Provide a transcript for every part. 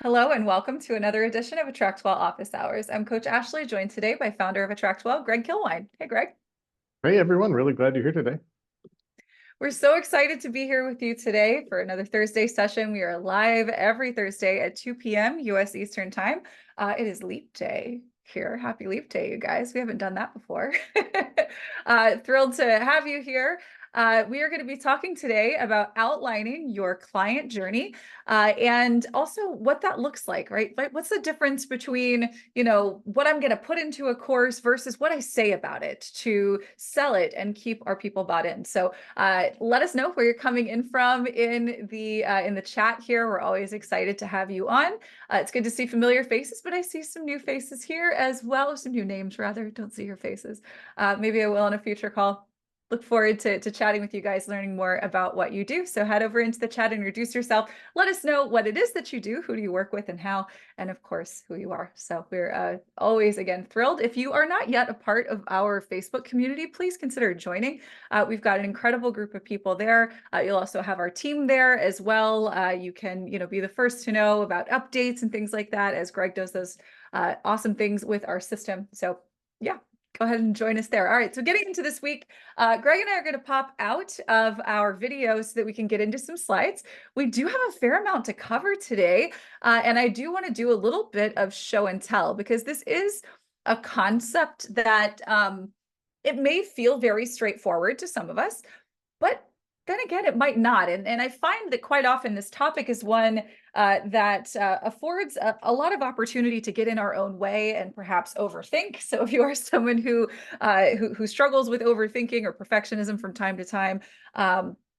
Hello and welcome to another edition of AttractWell Office Hours. I'm Coach Ashley, joined today by founder of AttractWell, Greg Kilwine. Hey, Greg. Hey everyone, really glad you're here today. We're so excited to be here with you today for another Thursday session. We are live every Thursday at 2 p.m. U.S. Eastern Time. It is Leap Day here. Happy Leap Day, you guys. We haven't done that before. Thrilled to have you here. We are going to be talking today about outlining your client journey and also what that looks like, right? What's the difference between, what I'm going to put into a course versus what I say about it to sell it and keep our people bought in. So let us know where you're coming in from in the chat here. We're always excited to have you on. It's good to see familiar faces, but I see some new faces here as well, some new names rather. Don't see your faces. Maybe I will on a future call. Look forward to chatting with you guys, learning more about what you do. So head over into the chat, introduce yourself. Let us know what it is that you do, who do you work with and how, and of course, who you are. So we're always, again, thrilled. If you are not yet a part of our Facebook community, please consider joining. We've got an incredible group of people there. You'll also have our team there as well. You can, be the first to know about updates and things like that as Greg does those awesome things with our system. So yeah, go ahead and join us there. All right, so getting into this week, Greg and I are going to pop out of our video so that we can get into some slides. We do have a fair amount to cover today, and I do want to do a little bit of show and tell because this is a concept that it may feel very straightforward to some of us, but then again, it might not. And I find that quite often this topic is one that affords a lot of opportunity to get in our own way and perhaps overthink. So if you are someone who struggles with overthinking or perfectionism from time to time,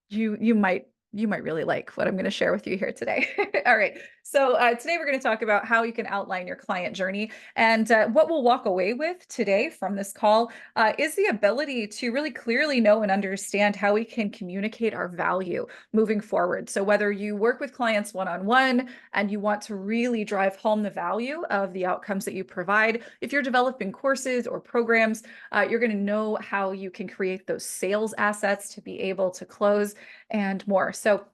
you might really like what I'm going to share with you here today. All right. So today we're going to talk about how you can outline your client journey. And what we'll walk away with today from this call is the ability to really clearly know and understand how we can communicate our value moving forward. So whether you work with clients one-on-one and you want to really drive home the value of the outcomes that you provide, if you're developing courses or programs, you're going to know how you can create those sales assets to be able to close and more. So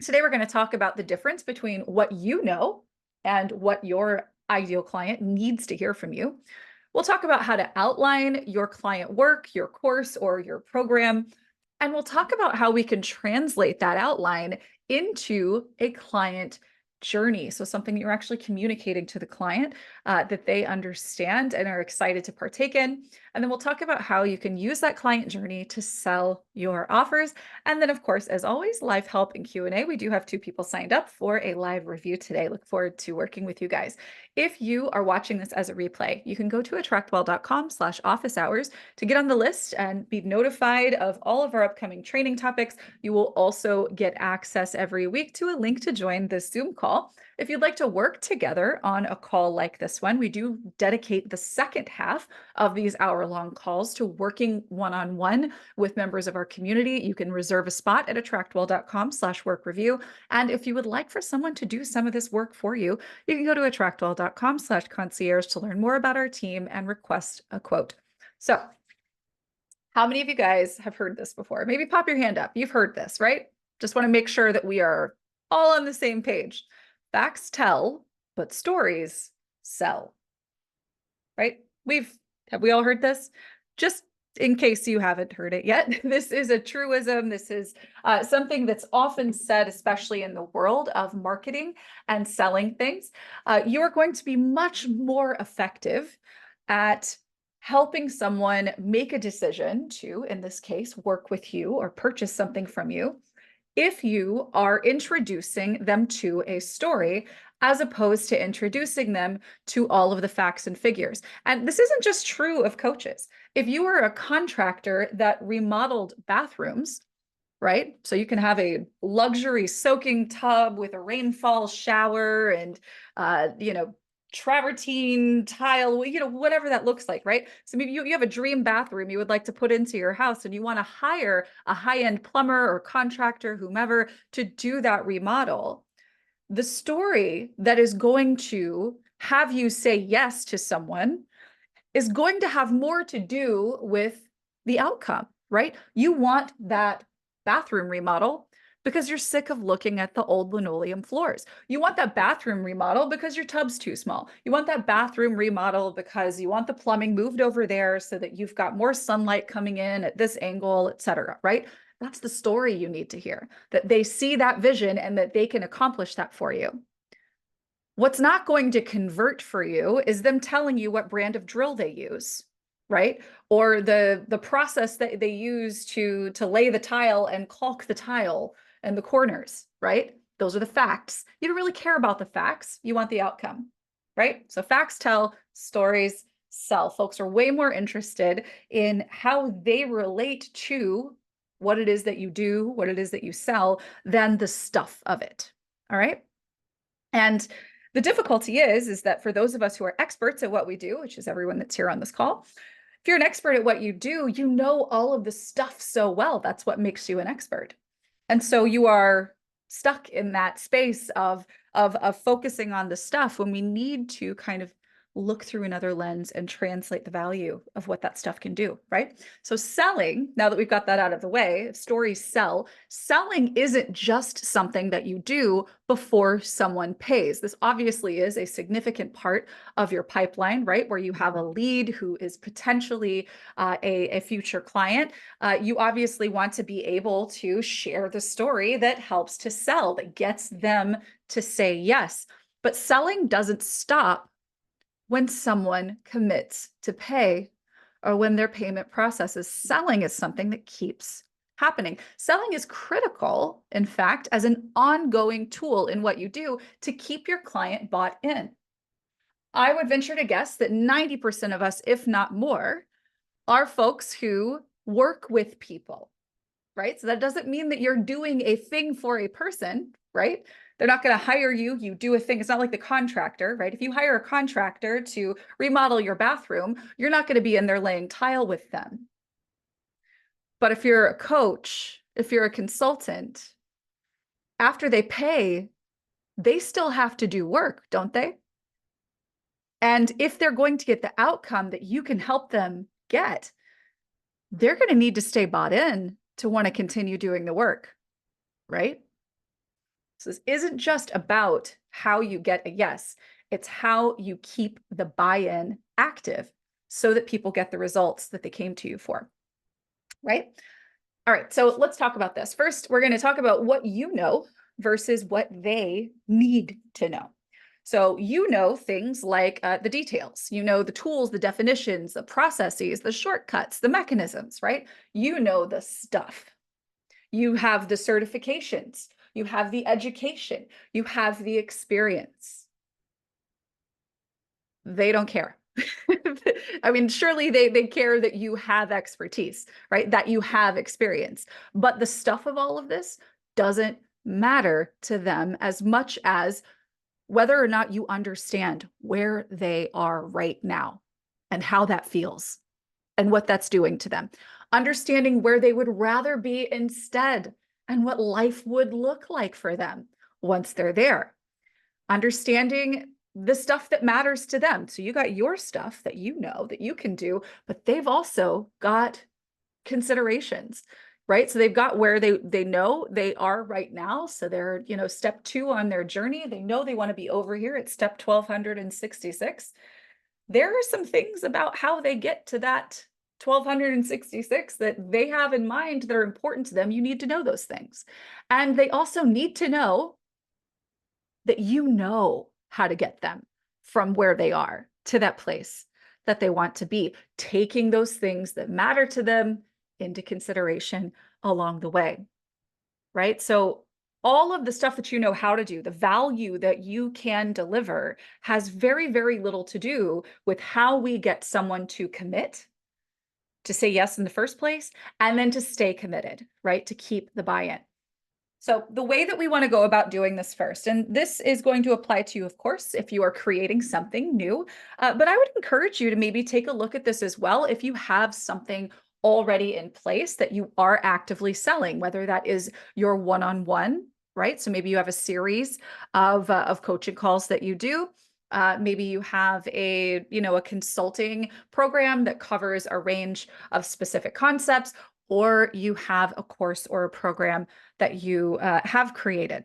today we're going to talk about the difference between what you know and what your ideal client needs to hear from you. We'll talk about how to outline your client work, your course, or your program. And we'll talk about how we can translate that outline into a client journey. So something you're actually communicating to the client that they understand and are excited to partake in. And then we'll talk about how you can use that client journey to sell your offers. And then, of course, as always, live help and Q&A. We do have 2 people signed up for a live review today. Look forward to working with you guys. If you are watching this as a replay, you can go to attractwell.com/office hours to get on the list and be notified of all of our upcoming training topics. You will also get access every week to a link to join the Zoom call. If you'd like to work together on a call like this one, we do dedicate the second half of these hour-long calls to working one-on-one with members of our community. You can reserve a spot at attractwell.com/work review. And if you would like for someone to do some of this work for you, you can go to attractwell.com/concierge to learn more about our team and request a quote. So how many of you guys have heard this before? Maybe pop your hand up. You've heard this, right? Just want to make sure that we are all on the same page. Facts tell, but stories sell. Right? Have we all heard this? Just in case you haven't heard it yet, this is a truism. This is something that's often said, especially in the world of marketing and selling things. You are going to be much more effective at helping someone make a decision to, in this case, work with you or purchase something from you if you are introducing them to a story as opposed to introducing them to all of the facts and figures. And this isn't just true of coaches. If you are a contractor that remodeled bathrooms, right? So you can have a luxury soaking tub with a rainfall shower and, travertine tile, whatever that looks like, right? So maybe you have a dream bathroom you would like to put into your house and you want to hire a high-end plumber or contractor, whomever, to do that remodel. The story that is going to have you say yes to someone is going to have more to do with the outcome, right? You want that bathroom remodel because you're sick of looking at the old linoleum floors. You want that bathroom remodel because your tub's too small. You want that bathroom remodel because you want the plumbing moved over there so that you've got more sunlight coming in at this angle, et cetera, right? That's the story you need to hear, that they see that vision and that they can accomplish that for you. What's not going to convert for you is them telling you what brand of drill they use, right? Or the process that they use to lay the tile and caulk the tile and the corners, right? Those are the facts. You don't really care about the facts. You want the outcome, right? So facts tell, stories sell. Folks are way more interested in how they relate to what it is that you do, what it is that you sell, than the stuff of it. All right. And the difficulty is that for those of us who are experts at what we do, which is everyone that's here on this call, if you're an expert at what you do, you know all of the stuff so well. That's what makes you an expert. And so you are stuck in that space of focusing on the stuff when we need to kind of look through another lens and translate the value of what that stuff can do, right? So selling, now that we've got that out of the way, stories sell. Selling isn't just something that you do before someone pays. This obviously is a significant part of your pipeline, right? Where you have a lead who is potentially a future client. You obviously want to be able to share the story that helps to sell, that gets them to say yes. But selling doesn't stop when someone commits to pay or when their payment processes. Selling is something that keeps happening. Selling is critical, in fact, as an ongoing tool in what you do to keep your client bought in. I would venture to guess that 90% of us, if not more, are folks who work with people, right? So that doesn't mean that you're doing a thing for a person, right? They're not going to hire you. You do a thing. It's not like the contractor, right? If you hire a contractor to remodel your bathroom, you're not going to be in there laying tile with them. But if you're a coach, if you're a consultant, after they pay, they still have to do work, don't they? And if they're going to get the outcome that you can help them get, they're going to need to stay bought in to want to continue doing the work, right? So this isn't just about how you get a yes, it's how you keep the buy-in active so that people get the results that they came to you for, right? All right, so let's talk about this. First, we're going to talk about what you know versus what they need to know. So you know things like the details, you know the tools, the definitions, the processes, the shortcuts, the mechanisms, right? You know the stuff. You have the certifications, you have the education, you have the experience. They don't care. I mean, surely they care that you have expertise, right? That you have experience. But the stuff of all of this doesn't matter to them as much as whether or not you understand where they are right now and how that feels and what that's doing to them. Understanding where they would rather be instead and what life would look like for them once they're there. Understanding the stuff that matters to them. So you got your stuff that you know that you can do, but they've also got considerations, right? So they've got where they know they are right now. So they're, step 2 on their journey. They know they want to be over here at step 1266. There are some things about how they get to that 1266 that they have in mind that are important to them. You need to know those things. And they also need to know that you know how to get them from where they are to that place that they want to be, taking those things that matter to them into consideration along the way, right? So all of the stuff that you know how to do, the value that you can deliver has very, very little to do with how we get someone to commit, to say yes in the first place, and then to stay committed, right? To keep the buy-in. So the way that we want to go about doing this first, and this is going to apply to you, of course, if you are creating something new, but I would encourage you to maybe take a look at this as well if you have something already in place that you are actively selling, whether that is your one-on-one, right? So maybe you have a series of coaching calls that you do. Maybe you have a consulting program that covers a range of specific concepts, or you have a course or a program that you have created,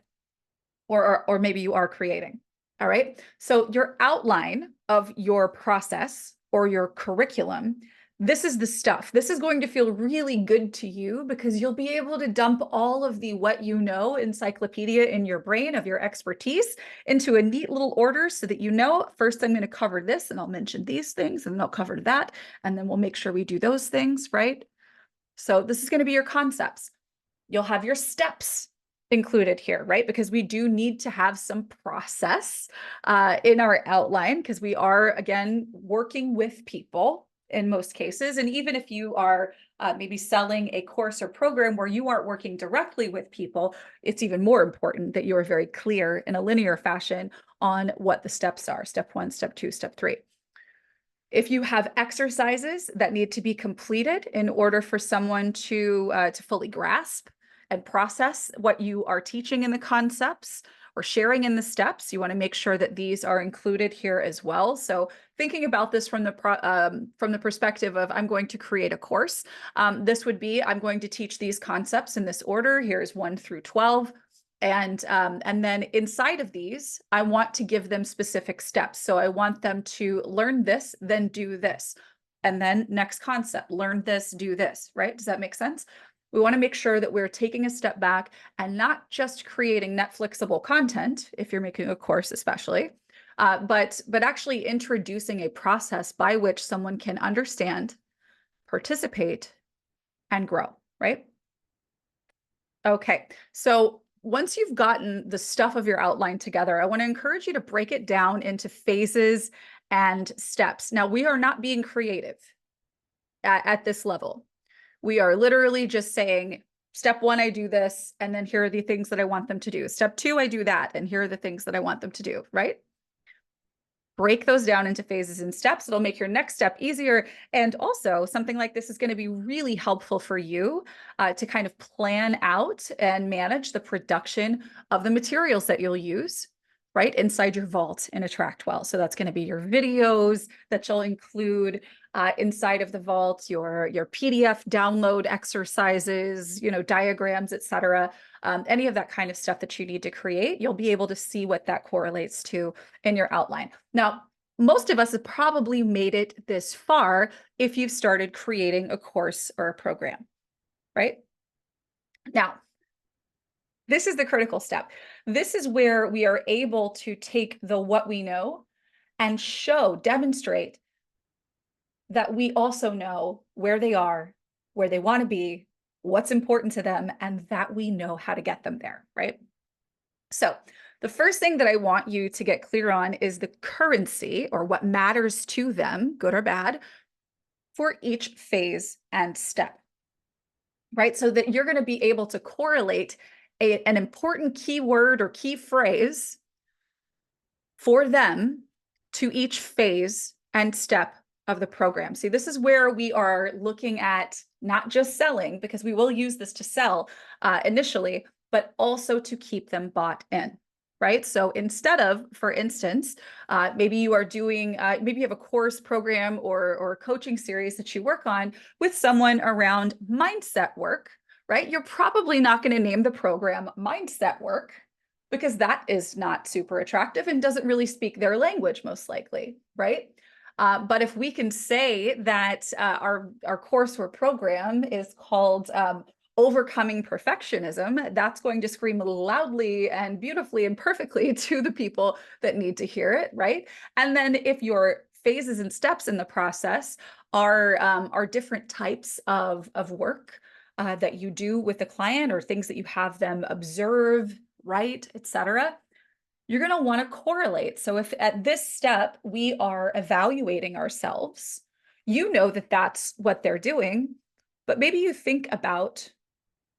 or maybe you are creating. All right. So your outline of your process or your curriculum, this is the stuff. This is going to feel really good to you because you'll be able to dump all of the what you know encyclopedia in your brain of your expertise into a neat little order so that you know, first I'm going to cover this and I'll mention these things and then I'll cover that. And then we'll make sure we do those things, right? So this is going to be your concepts. You'll have your steps included here, right? Because we do need to have some process in our outline because we are, again, working with people in most cases. And even if you are maybe selling a course or program where you aren't working directly with people, it's even more important that you are very clear in a linear fashion on what the steps are, step 1, step 2, step 3. If you have exercises that need to be completed in order for someone to fully grasp and process what you are teaching in the concepts or sharing in the steps, you want to make sure that these are included here as well. So thinking about this from the perspective of I'm going to create a course, this would be I'm going to teach these concepts in this order. Here's 1 through 12. And then inside of these, I want to give them specific steps. So I want them to learn this, then do this. And then next concept, learn this, do this, right? Does that make sense? We want to make sure that we're taking a step back and not just creating Netflixable content, if you're making a course especially, but actually introducing a process by which someone can understand, participate, and grow, right? Okay, so once you've gotten the stuff of your outline together, I want to encourage you to break it down into phases and steps. Now, we are not being creative at this level. We are literally just saying, step 1, I do this, and then here are the things that I want them to do. Step 2, I do that, and here are the things that I want them to do, right? Break those down into phases and steps. It'll make your next step easier. And also something like this is going to be really helpful for you to kind of plan out and manage the production of the materials that you'll use right inside your vault in AttractWell. So that's going to be your videos that you'll include inside of the vault, your PDF download exercises, diagrams, etc. Any of that kind of stuff that you need to create, you'll be able to see what that correlates to in your outline. Now, most of us have probably made it this far if you've started creating a course or a program, right? Now, this is the critical step. This is where we are able to take the what we know and demonstrate that we also know where they are, where they want to be, what's important to them, and that we know how to get them there, right? So the first thing that I want you to get clear on is the currency or what matters to them, good or bad, for each phase and step, right? So that you're going to be able to correlate an important keyword or key phrase for them to each phase and step of the program. See, this is where we are looking at not just selling, because we will use this to sell initially, but also to keep them bought in, right? So instead of, for instance, maybe you are doing, maybe you have a course program or coaching series that you work on with someone around mindset work, right? You're probably not going to name the program Mindset Work because that is not super attractive and doesn't really speak their language, most likely, right? But if we can say that our course or program is called Overcoming Perfectionism, that's going to scream loudly and beautifully and perfectly to the people that need to hear it, right? And then if your phases and steps in the process are different types of work that you do with the client or things that you have them observe, write, etc., you're going to want to correlate. So if at this step we are evaluating ourselves, you know that that's what they're doing, but maybe you think about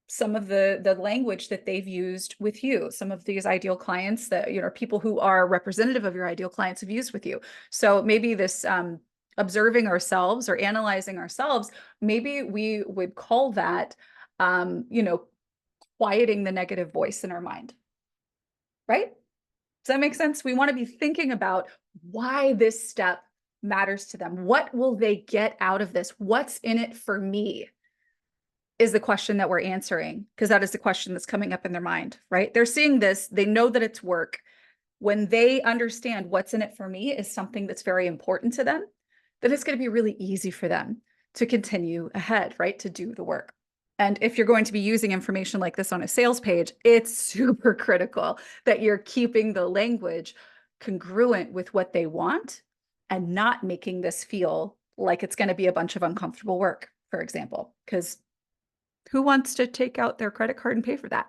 some of the language that they've used with you, some of these ideal clients that, people who are representative of your ideal clients have used with you. So maybe this observing ourselves or analyzing ourselves, maybe we would call that, quieting the negative voice in our mind, right? Does that make sense? We want to be thinking about why this step matters to them. What will they get out of this? What's in it for me? is the question that we're answering, because that is the question that's coming up in their mind, right? They're seeing this, they know that it's work. When they understand what's in it for me is something that's very important to them, then it's going to be really easy for them to continue ahead, right? To do the work. And if you're going to be using information like this on a sales page, it's super critical that you're keeping the language congruent with what they want and not making this feel like it's going to be a bunch of uncomfortable work, for example, because who wants to take out their credit card and pay for that?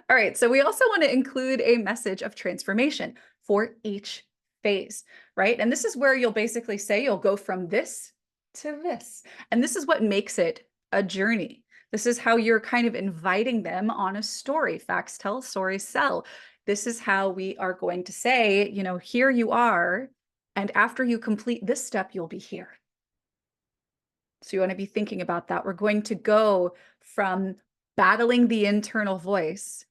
All right, so we also want to include a message of transformation for each phase, right? And this is where you'll basically say you'll go from this to this. And this is what makes it a journey. This is how you're kind of inviting them on a story. Facts tell, stories sell. This is how we are going to say, you know, here you are. And after you complete this step, you'll be here. So you want to be thinking about that. We're going to go from battling the internal voice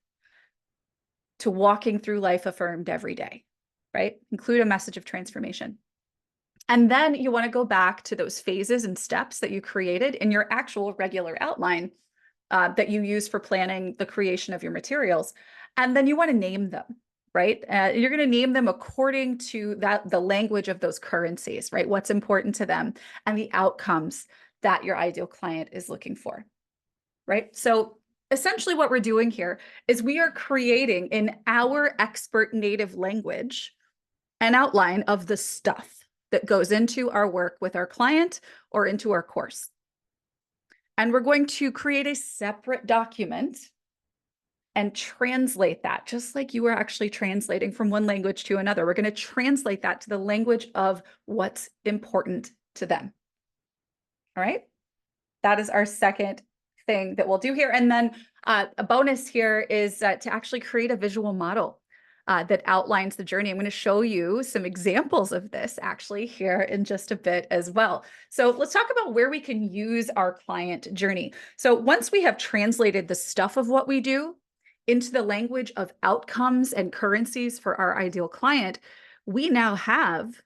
to walking through life affirmed every day, right? Include a message of transformation. And then you want to go back to those phases and steps that you created in your actual regular outline that you use for planning the creation of your materials. And then you want to name them, right? You're going to name them according to the language of those currencies, right? What's important to them and the outcomes that your ideal client is looking for, right? So essentially what we're doing here is we are creating in our expert native language an outline of the stuff that goes into our work with our client or into our course. And we're going to create a separate document and translate that, just like you were actually translating from one language to another. We're going to translate that to the language of what's important to them. All right. That is our second thing that we'll do here. And then a bonus here is to actually create a visual model that outlines the journey. I'm going to show you some examples of this actually here in just a bit as well. So let's talk about where we can use our client journey. So once we have translated the stuff of what we do into the language of outcomes and currencies for our ideal client, we now have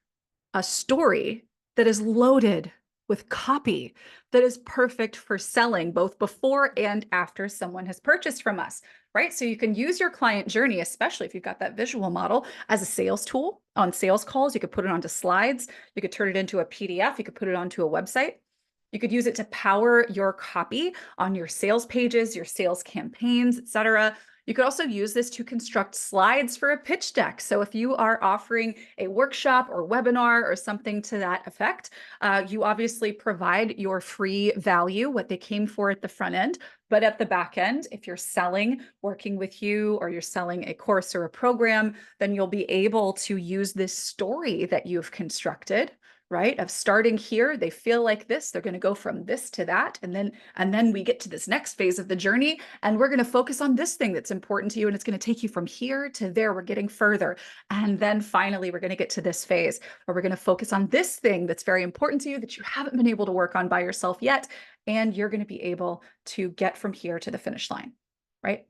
a story that is loaded with copy that is perfect for selling both before and after someone has purchased from us, right? So you can use your client journey, especially if you've got that visual model, as a sales tool on sales calls. You could put it onto slides. You could turn it into a PDF. You could put it onto a website. You could use it to power your copy on your sales pages, your sales campaigns, etc. You could also use this to construct slides for a pitch deck. So if you are offering a workshop or webinar or something to that effect, you obviously provide your free value, what they came for at the front end. But at the back end, if you're selling, working with you, or you're selling a course or a program, then you'll be able to use this story that you've constructed, right? Of starting here, they feel like this, they're going to go from this to that. And then we get to this next phase of the journey, and we're going to focus on this thing that's important to you. And it's going to take you from here to there. We're getting further. And then finally, we're going to get to this phase where we're going to focus on this thing that's very important to you that you haven't been able to work on by yourself yet. And you're going to be able to get from here to the finish line, right?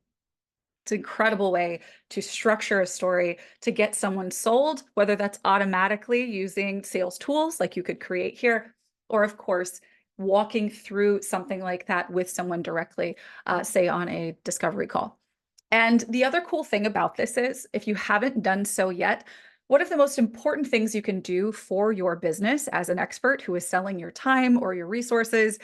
It's an incredible way to structure a story to get someone sold, whether that's automatically using sales tools like you could create here, or of course, walking through something like that with someone directly, say on a discovery call. And the other cool thing about this is, if you haven't done so yet, one of the most important things you can do for your business as an expert who is selling your time or your resources,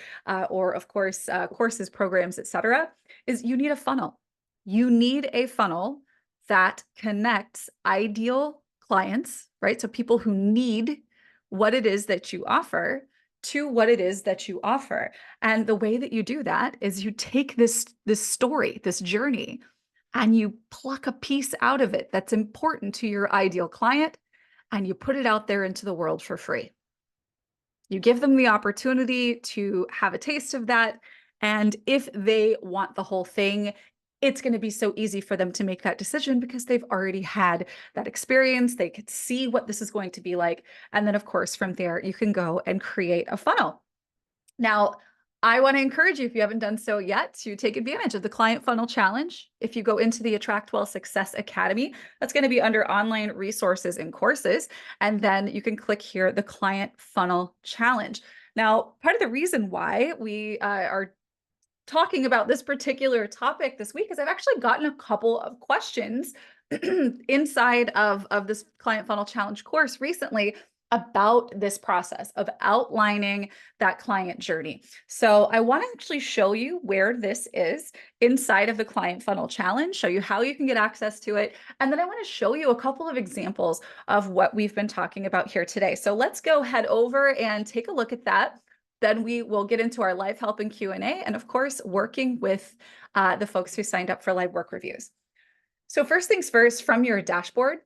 or of course, courses, programs, etc., is you need a funnel. You need a funnel that connects ideal clients, right? So people who need what it is that you offer to what it is that you offer. And the way that you do that is you take this story, this journey, and you pluck a piece out of it that's important to your ideal client, and you put it out there into the world for free. You give them the opportunity to have a taste of that. And if they want the whole thing, it's going to be so easy for them to make that decision because they've already had that experience. They could see what this is going to be like. And then, of course, from there, you can go and create a funnel. Now, I want to encourage you, if you haven't done so yet, to take advantage of the Client Funnel Challenge. If you go into the AttractWell Success Academy, that's going to be under online resources and courses. And then you can click here, the Client Funnel Challenge. Now, part of the reason why we are talking about this particular topic this week is I've actually gotten a couple of questions inside of this Client Funnel Challenge course recently about this process of outlining that client journey. So I want to actually show you where this is inside of the Client Funnel Challenge, show you how you can get access to it, and then I want to show you a couple of examples of what we've been talking about here today. So let's go head over and take a look at that. Then we will get into our live help and Q&A, and of course, working with the folks who signed up for live work reviews. So first things first, from your dashboard,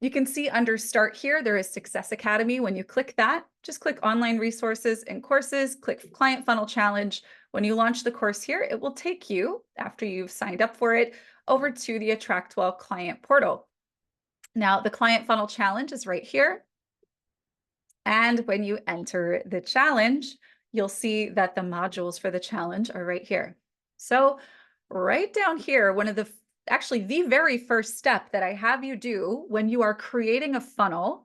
you can see under Start here, there is Success Academy. When you click that, just click Online Resources and Courses, click Client Funnel Challenge. When you launch the course here, it will take you, after you've signed up for it, over to the AttractWell Client Portal. Now, the Client Funnel Challenge is right here. And when you enter the challenge, you'll see that the modules for the challenge are right here. So right down here, actually the very first step that I have you do when you are creating a funnel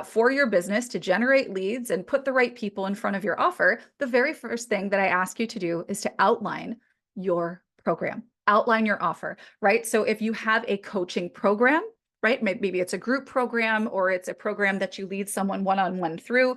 for your business to generate leads and put the right people in front of your offer, the very first thing that I ask you to do is to outline your program, outline your offer, right? So if you have a coaching program, right? Maybe it's a group program, or it's a program that you lead someone one-on-one through,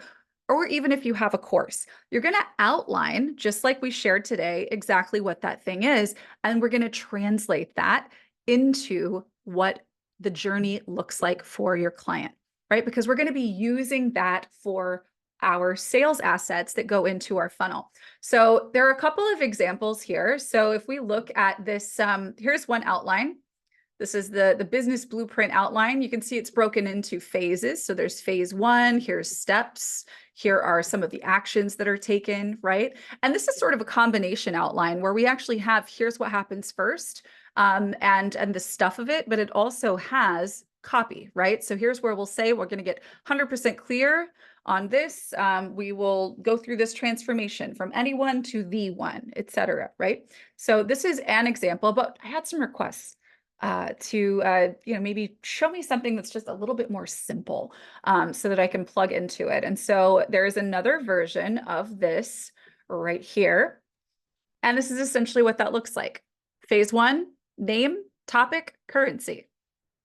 or even if you have a course, you're going to outline, just like we shared today, exactly what that thing is. And we're going to translate that into what the journey looks like for your client, right? Because we're going to be using that for our sales assets that go into our funnel. So there are a couple of examples here. So if we look at this, here's one outline. This is the business blueprint outline. You can see it's broken into phases. So there's phase one, here's steps, here are some of the actions that are taken, right? And this is sort of a combination outline where we actually have, here's what happens first, and the stuff of it, but it also has copy, right? So here's where we'll say we're going to get 100% clear on this. We will go through this transformation from anyone to the one, etc., right? So this is an example, but I had some requests to maybe show me something that's just a little bit more simple, so that I can plug into it. And so there is another version of this right here. And this is essentially what that looks like. Phase one, name, topic, currency.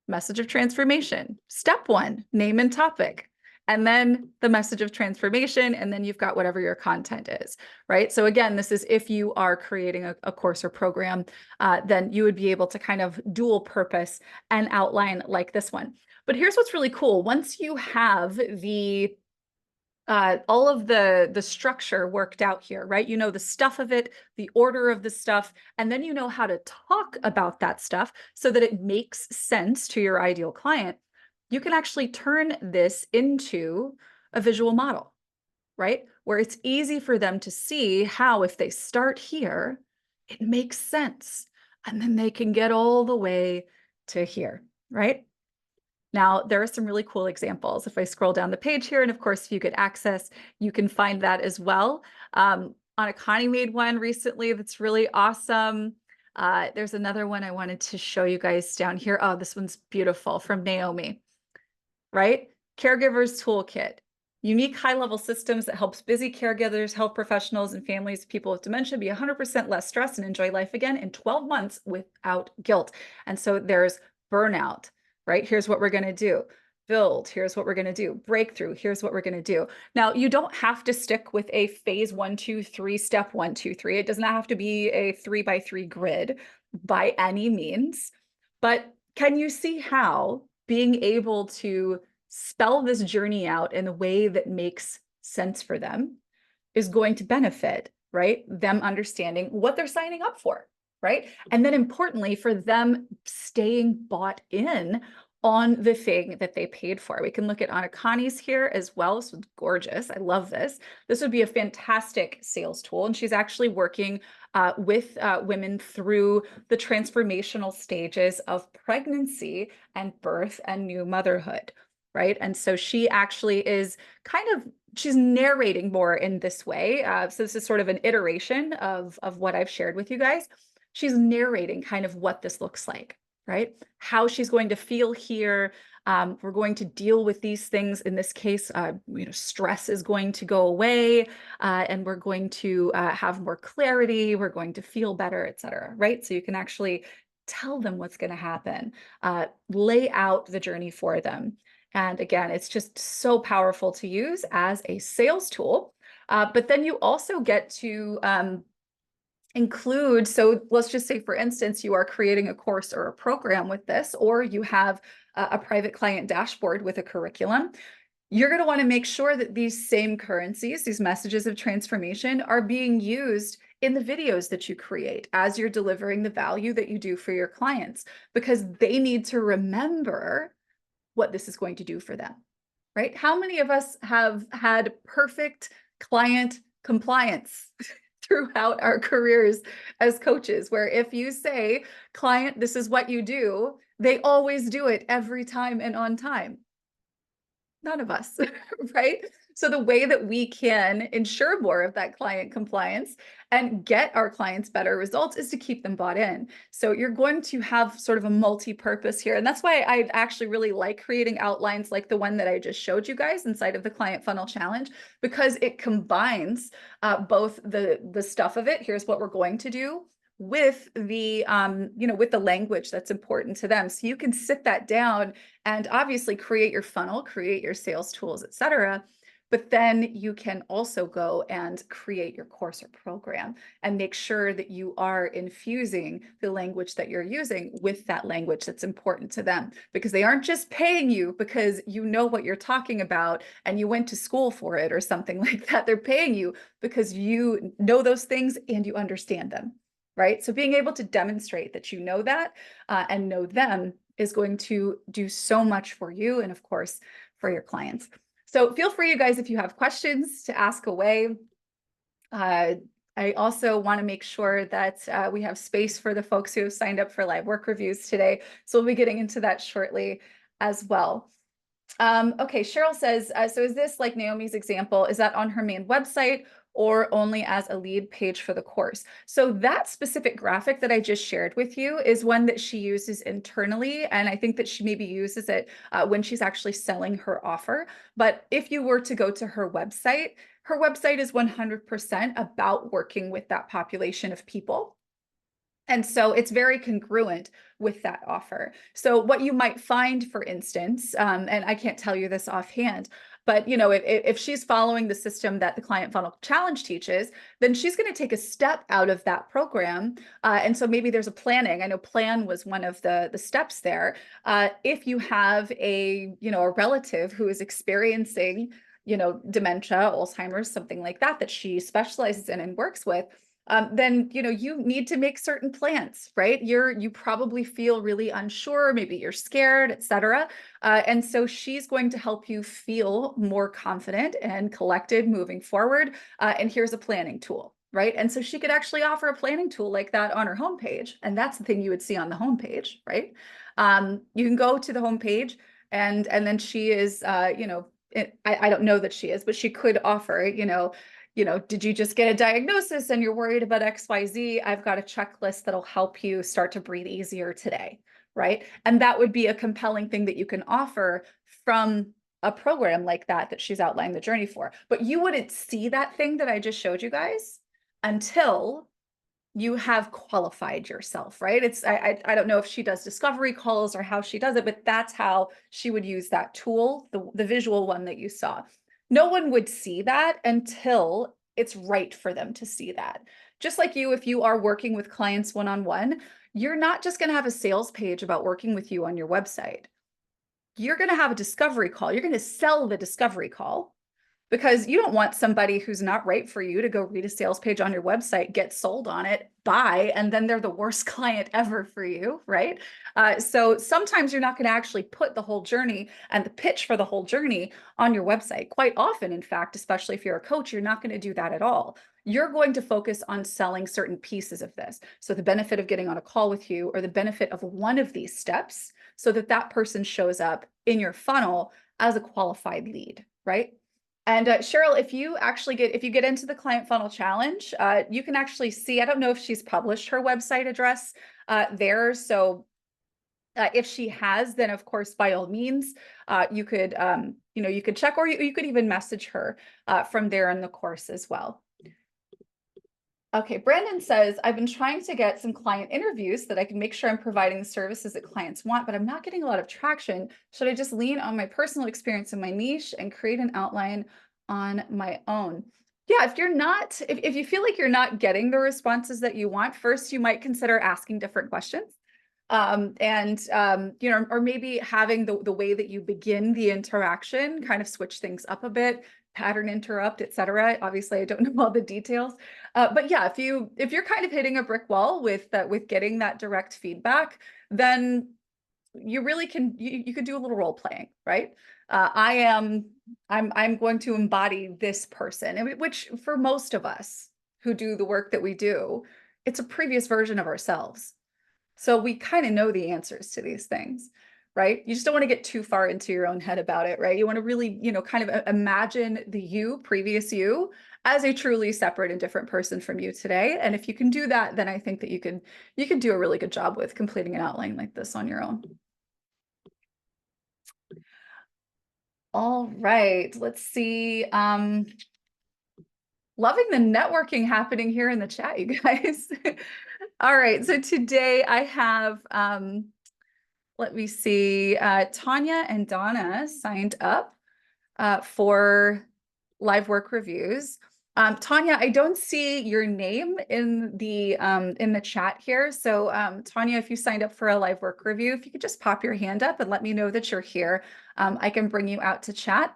Message of transformation. Step one, name and topic. And then the message of transformation, and then you've got whatever your content is, right? So again, this is if you are creating a course or program, then you would be able to kind of dual purpose and outline like this one. But here's what's really cool. Once you have the all of the structure worked out here, right? You know the stuff of it, the order of the stuff, and then you know how to talk about that stuff so that it makes sense to your ideal client. You can actually turn this into a visual model, right? Where it's easy for them to see how, if they start here, it makes sense. And then they can get all the way to here, right? Now, there are some really cool examples. If I scroll down the page here, and of course, if you get access, you can find that as well. Anna Connie made one recently that's really awesome. There's another one I wanted to show you guys down here. Oh, this one's beautiful, from Naomi. Right? Caregivers Toolkit. Unique high-level systems that helps busy caregivers, health professionals, and families of people with dementia be 100% less stressed and enjoy life again in 12 months without guilt. And so there's burnout, right? Here's what we're going to do. Build, here's what we're going to do. Breakthrough, here's what we're going to do. Now, you don't have to stick with a phase 1, 2, 3, step 1, 2, 3. It does not have to be a 3x3 grid by any means. But can you see how being able to spell this journey out in a way that makes sense for them is going to benefit, right? Them understanding what they're signing up for, right? And then importantly, for them staying bought in on the thing that they paid for. We can look at Anna Connie's here as well. This was gorgeous. I love this. This would be a fantastic sales tool. And she's actually working with women through the transformational stages of pregnancy and birth and new motherhood, right? And so she actually is she's narrating more in this way. So this is sort of an iteration of what I've shared with you guys. She's narrating kind of what this looks like, right? How she's going to feel here, We're going to deal with these things. In this case, stress is going to go away, and we're going to have more clarity. We're going to feel better, et cetera, right? So you can actually tell them what's going to happen, lay out the journey for them. And again, it's just so powerful to use as a sales tool. But then you also get to include, so let's just say, for instance, you are creating a course or a program with this, or you have a private client dashboard with a curriculum. You're going to want to make sure that these same currencies, these messages of transformation, are being used in the videos that you create as you're delivering the value that you do for your clients, because they need to remember what this is going to do for them, right? How many of us have had perfect client compliance throughout our careers as coaches, where if you say, client, this is what you do, they always do it every time and on time? None of us, right? So the way that we can ensure more of that client compliance and get our clients better results is to keep them bought in. So you're going to have sort of a multi-purpose here. And that's why I actually really like creating outlines like the one that I just showed you guys inside of the Client Funnel Challenge, because it combines both the stuff of it, here's what we're going to do, with the with the language that's important to them. So you can sit that down and obviously create your funnel, create your sales tools, et cetera. But then you can also go and create your course or program and make sure that you are infusing the language that you're using with that language that's important to them, because they aren't just paying you because you know what you're talking about and you went to school for it or something like that. They're paying you because you know those things and you understand them, right? So being able to demonstrate that you know that and know them is going to do so much for you and, of course, for your clients. So feel free, you guys, if you have questions, to ask away. I also want to make sure that we have space for the folks who have signed up for live work reviews today. So we'll be getting into that shortly as well. Okay, Cheryl says, so is this like Naomi's example? Is that on her main website or only as a lead page for the course? So that specific graphic that I just shared with you is one that she uses internally. And I think that she maybe uses it when she's actually selling her offer. But if you were to go to her website is 100% about working with that population of people. And so it's very congruent with that offer. So what you might find, for instance, and I can't tell you this offhand, but if she's following the system that the Client Funnel Challenge teaches, then she's going to take a step out of that program. And so maybe there's a planning. I know plan was one of the steps there. If you have a relative who is experiencing dementia, Alzheimer's, something like that, that she specializes in and works with, then you need to make certain plans, right? You probably feel really unsure, maybe you're scared, etc. And so she's going to help you feel more confident and collected moving forward. And here's a planning tool, right? And so she could actually offer a planning tool like that on her homepage, and that's the thing you would see on the homepage, right? You can go to the homepage, and then she is, I don't know that she is, but she could offer, did you just get a diagnosis and you're worried about XYZ? I've got a checklist that'll help you start to breathe easier today, right? And that would be a compelling thing that you can offer from a program like that she's outlined the journey for. But you wouldn't see that thing that I just showed you guys until you have qualified yourself, right? I don't know if she does discovery calls or how she does it, but that's how she would use that tool, the visual one that you saw. No one would see that until it's right for them to see that. Just like you, if you are working with clients one-on-one, you're not just going to have a sales page about working with you on your website. You're going to have a discovery call. You're going to sell the discovery call, because you don't want somebody who's not right for you to go read a sales page on your website, get sold on it, buy, and then they're the worst client ever for you, right? So sometimes you're not going to actually put the whole journey and the pitch for the whole journey on your website. Quite often, in fact, especially if you're a coach, you're not going to do that at all. You're going to focus on selling certain pieces of this. So the benefit of getting on a call with you, or the benefit of one of these steps, so that that person shows up in your funnel as a qualified lead, right? And Cheryl, if you get into the Client Funnel Challenge, you can actually see, I don't know if she's published her website address there. So If she has, then of course, by all means, you could, you could check, or you could even message her from there in the course as well. Okay, Brandon says, I've been trying to get some client interviews so that I can make sure I'm providing the services that clients want, but I'm not getting a lot of traction. Should I just lean on my personal experience in my niche and create an outline on my own? Yeah, if you're not, if you feel like you're not getting the responses that you want, first you might consider asking different questions. Or maybe having the way that you begin the interaction kind of switch things up a bit, pattern interrupt, etc. Obviously, I don't know all the details. But yeah, if you're kind of hitting a brick wall with getting that direct feedback, then you really can you could do a little role playing, right? I'm going to embody this person, which for most of us who do the work that we do, it's a previous version of ourselves. So we kind of know the answers to these things, right? You just don't want to get too far into your own head about it, right? You want to really, kind of imagine the previous you, as a truly separate and different person from you today. And if you can do that, then I think that you can do a really good job with completing an outline like this on your own. All right, let's see. Loving the networking happening here in the chat, you guys. All right, so today I have, let me see, Tanya and Donna signed up for live work reviews. Tanya, I don't see your name in the chat here. So Tanya, if you signed up for a live work review, if you could just pop your hand up and let me know that you're here, I can bring you out to chat.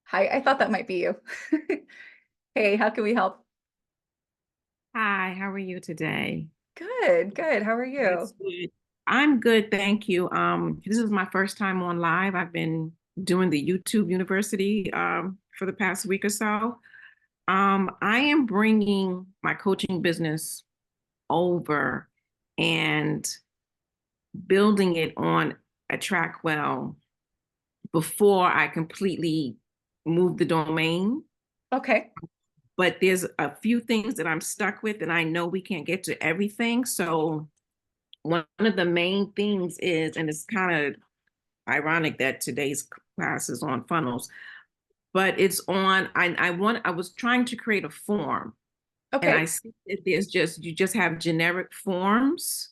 Hi, I thought that might be you. Hey, how can we help? Hi, how are you today? Good, good. How are you? That's good. I'm good, thank you. This is my first time on live. I've been doing the YouTube University for the past week or so. I am bringing my coaching business over and building it on AttractWell before I completely move the domain. Okay. But there's a few things that I'm stuck with, and I know we can't get to everything. So one of the main things is, and it's kind of ironic that today's class is on funnels, but it's on, I was trying to create a form, and I Okay. see that you just have generic forms.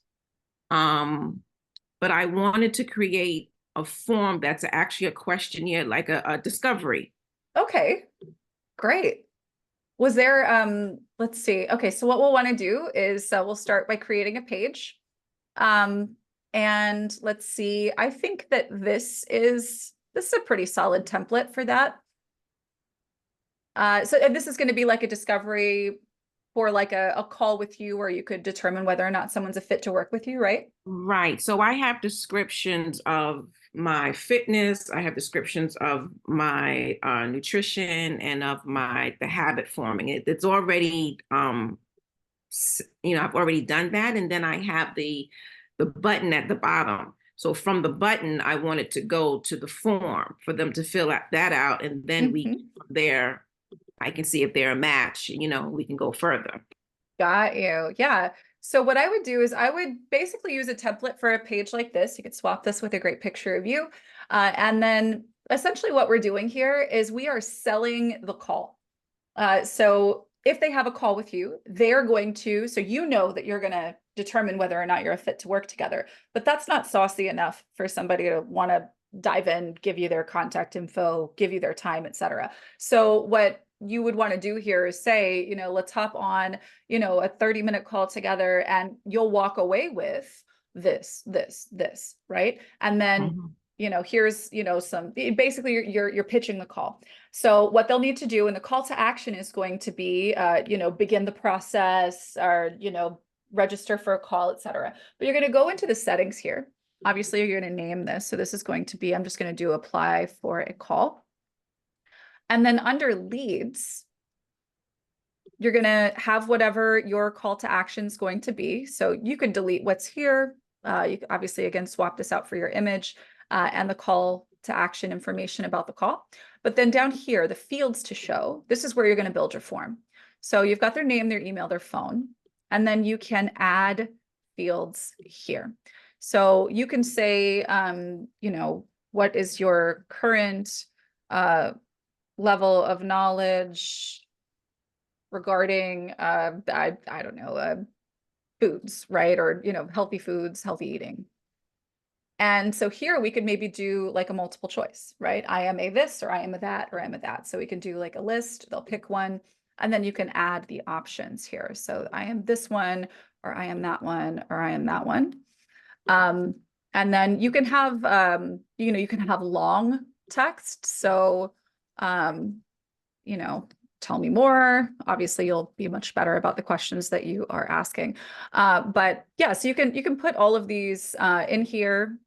But I wanted to create a form that's actually a questionnaire, like a discovery. Okay. Great. Was there, let's see. Okay, so what we'll want to do is we'll start by creating a page. And let's see, I think that this is a pretty solid template for that. So this is going to be like a discovery for like a call with you where you could determine whether or not someone's a fit to work with you, right? Right. So I have descriptions of my fitness. I have descriptions of my nutrition and of the habit forming. It's already I've already done that, and then I have the button at the bottom. So from the button, I wanted to go to the form for them to fill that out, and then from there I can see if they're a match. We can go further. Got you. Yeah. So what I would do is I would basically use a template for a page like this. You could swap this with a great picture of you. And then essentially what we're doing here is we are selling the call. So if they have a call with you, they're going to, so you know that you're going to determine whether or not you're a fit to work together. But that's not saucy enough for somebody to want to dive in, give you their contact info, give you their time, etc. So what you would want to do here is say, let's hop on, a 30-minute call together, and you'll walk away with this, right? And then, Mhm. here's, basically you're pitching the call. So what they'll need to do, and the call to action is going to be, begin the process, or, register for a call, etc. But you're going to go into the settings here. Obviously, you're going to name this. So this is going to be, I'm just going to do apply for a call. And then under leads, you're going to have whatever your call to action is going to be. So you could delete what's here. You can obviously, again, swap this out for your image and the call to action information about the call. But then down here, the fields to show, this is where you're going to build your form. So you've got their name, their email, their phone, and then you can add fields here. So you can say, you know, what is your current level of knowledge regarding, I don't know, foods, right? Or, you know, healthy foods, healthy eating. And so here we could maybe do like a multiple choice, right? I am a this, or I am a that, or I'm a that. So we can do like a list, they'll pick one, and then you can add the options here. So I am this one, or I am that one, or I am that one. Um, and then you can have, you know, you can have long text. So, you know, tell me more. Obviously, you'll be much better about the questions that you are asking. But yeah, so you can put all of these in here,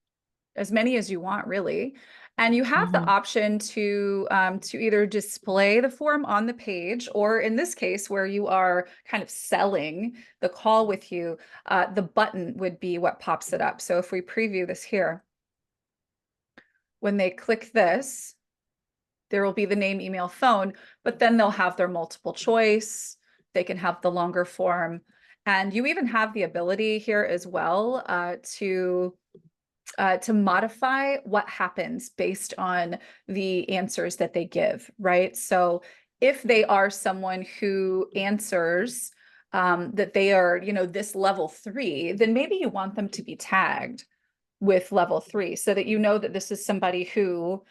as many as you want, really. And you have the option to either display the form on the page, or in this case, where you are kind of selling the call with you, the button would be what pops it up. So if we preview this here, when they click this, there will be the name, email, phone, but then they'll have their multiple choice. They can have the longer form. And you even have the ability here as well to modify what happens based on the answers that they give, right? So if they are someone who answers that they are, you know, this level 3, then maybe you want them to be tagged with level 3 so that you know that this is somebody who,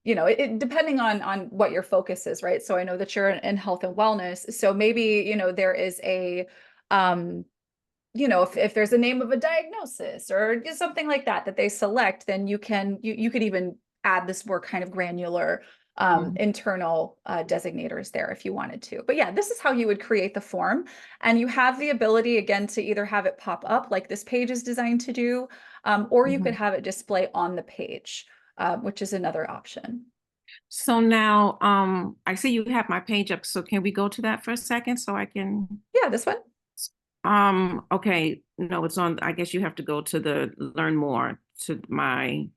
you know, depending on what your focus is, right? So I know that you're in health and wellness. So maybe, you know, there is a, you know, if there's a name of a diagnosis or something like that they select, then you could even add this more kind of granular internal designators there if you wanted to. But yeah, this is how you would create the form. And you have the ability, again, to either have it pop up like this page is designed to do, or you could have it display on the page, which is another option. So now, I see you have my page up, so can we go to that for a second so I can? Yeah, this one. Okay, no, it's on, I guess you have to go to the learn more to my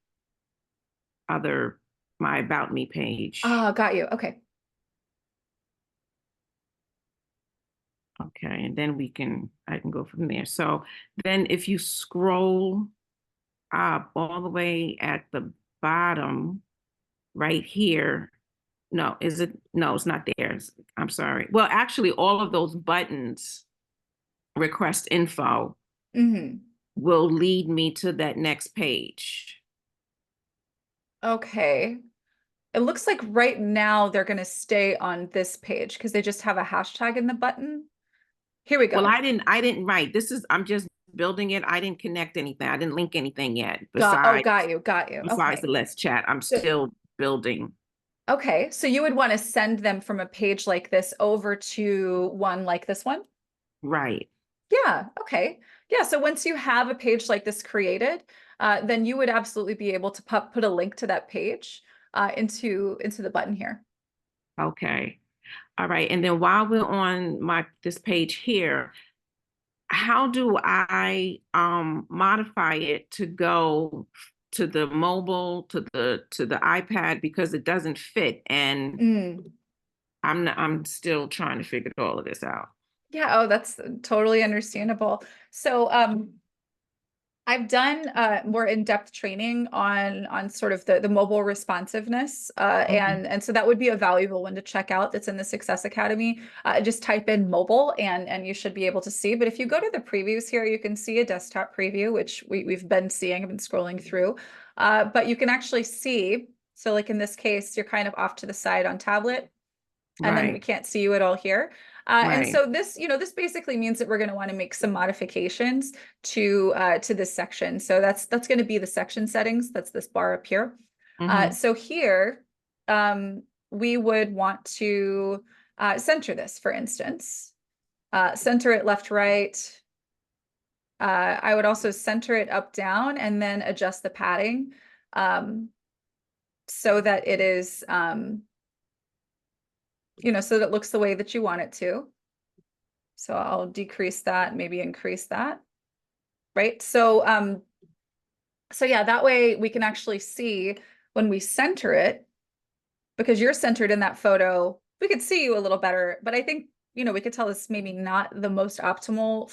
About Me page. Ah, got you. Okay. Okay, and then I can go from there. So then if you scroll up all the way at the bottom, right here, no, is it? No, it's not there. I'm sorry. Well, actually, all of those buttons, request info, will lead me to that next page. Okay. It looks like right now they're going to stay on this page because they just have a hashtag in the button. Here we go. Well, I didn't write. I'm just building it. I didn't connect anything. I didn't link anything yet. Got you. Besides Okay. the Let's Chat, I'm So, still building. okay. So you would want to send them from a page like this over to one like this one? Right. Yeah. Okay. Yeah. So once you have a page like this created, then you would absolutely be able to put a link to that page into the button here. Okay. All right. And then while we're on this page here, how do I modify it to go to the mobile, to the iPad, because it doesn't fit, and I'm still trying to figure all of this out. Yeah, oh, that's totally understandable. So I've done more in-depth training on sort of the mobile responsiveness, and so that would be a valuable one to check out that's in the Success Academy. Just type in mobile and you should be able to see. But if you go to the previews here, you can see a desktop preview, which we've been seeing, I've been scrolling through. But you can actually see, so like in this case, you're kind of off to the side on tablet, and then we Right. can't see you at all here. And Right. so this, you know, this basically means that we're going to want to make some modifications to this section. So that's going to be the section settings. That's this bar up here. So here, we would want to center this, for instance. Center it left, right. I would also center it up, down, and then adjust the padding so that it is, you know, so that it looks the way that you want it to. So I'll decrease that, maybe increase that, right? So, so yeah, that way we can actually see when we center it, because you're centered in that photo, we could see you a little better, but I think, you know, we could tell this maybe not the most optimal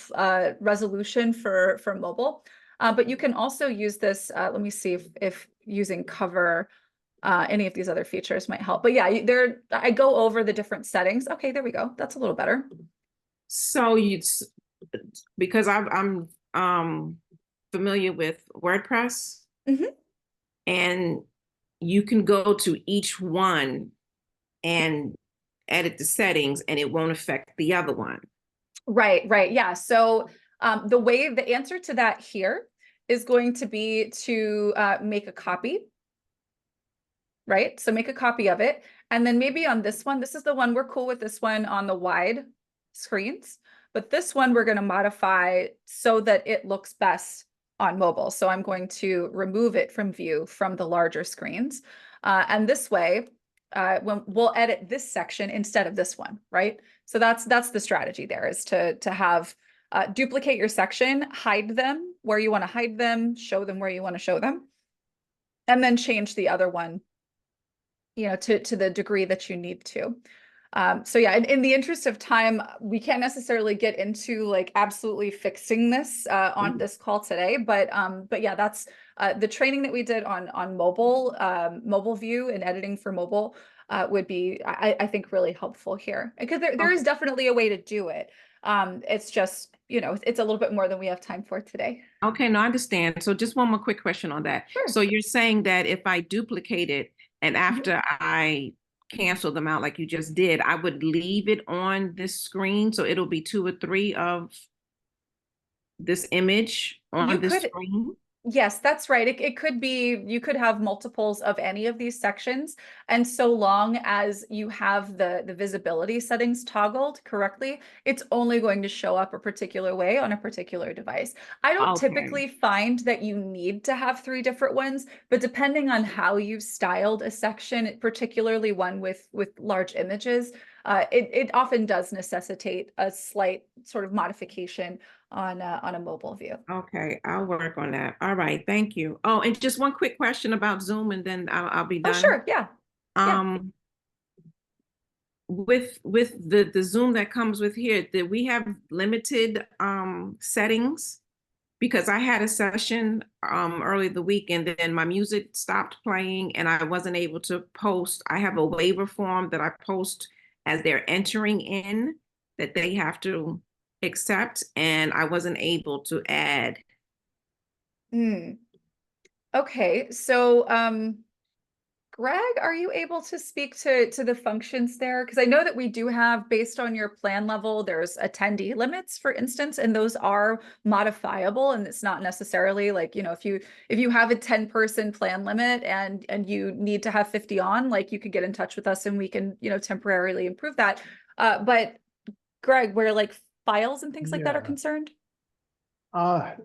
resolution for mobile. But you can also use this, let me see if using cover, any of these other features might help. But yeah, I go over the different settings. Okay, there we go. That's a little better. So because I'm familiar with WordPress, Mhm. and you can go to each one and edit the settings and it won't affect the other one. Right, right. Yeah. So the answer to that here is going to be to make a copy, right? So make a copy of it. And then maybe on this one, this is the one we're cool with this one on the wide screens, but this one we're going to modify so that it looks best on mobile. So I'm going to remove it from view from the larger screens. And this way, when we'll edit this section instead of this one, right? So that's the strategy there, is to have duplicate your section, hide them where you want to hide them, show them where you want to show them, and then change the other one, you know, to the degree that you need to. So yeah, in the interest of time, we can't necessarily get into like absolutely fixing this on this call today, but yeah, that's the training that we did on mobile view and editing for mobile would be, I think, really helpful here, because there is definitely a way to do it. It's just, you know, it's a little bit more than we have time for today. Okay, no, I understand. So just one more quick question on that. Sure. So you're saying that if I duplicate it and after I cancel them out like you just did, I would leave it on this screen so it'll be 2 or 3 of this image You on this could, screen? yes, that's right. It could be, you could have multiples of any of these sections. And so long as you have the visibility settings toggled correctly, it's only going to show up a particular way on a particular device. I don't Okay. typically find that you need to have 3 different ones, but depending on how you've styled a section, particularly one with large images, it often does necessitate a slight sort of modification on a mobile view. Okay, I'll work on that. All right, thank you. Oh, and just one quick question about Zoom and then I'll be Oh, done. sure. Yeah. Yeah. With the Zoom that comes with here, did we have limited settings? Because I had a session early the week and then my music stopped playing and I wasn't able to post. I have a waiver form that I post as they're entering in that they have to accept, and I wasn't able to add. Mm. Okay. So, Greg, are you able to speak to the functions there? Because I know that we do have, based on your plan level, there's attendee limits, for instance, and those are modifiable. And it's not necessarily like, you know, if you have a 10-person plan limit and you need to have 50 on, like you could get in touch with us and we can, you know, temporarily improve that. But Greg, where like files and things like that are Yeah. concerned?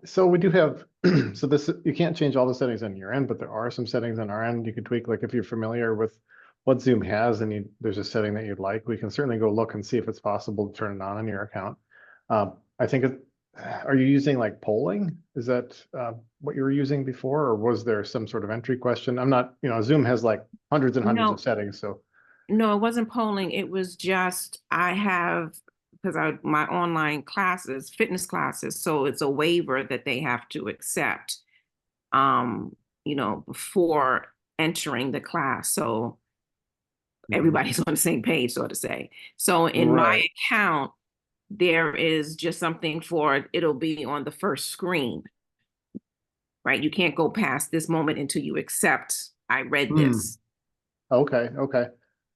So we do have, so this, you can't change all the settings on your end, but there are some settings on our end you could tweak. Like if you're familiar with what Zoom has and there's a setting that you'd like, we can certainly go look and see if it's possible to turn it on your account. I think, are you using like polling? Is that what you were using before, or was there some sort of entry question? I'm not, you know, Zoom has like hundreds and hundreds No, of settings, so. no, it wasn't polling. It was just I have, because my online classes, fitness classes, so it's a waiver that they have to accept, you know, before entering the class. So everybody's on the same page, so to say. So in my Right. account, there is just something for it'll be on the first screen, right? You can't go past this moment until you accept I read this. Okay, okay.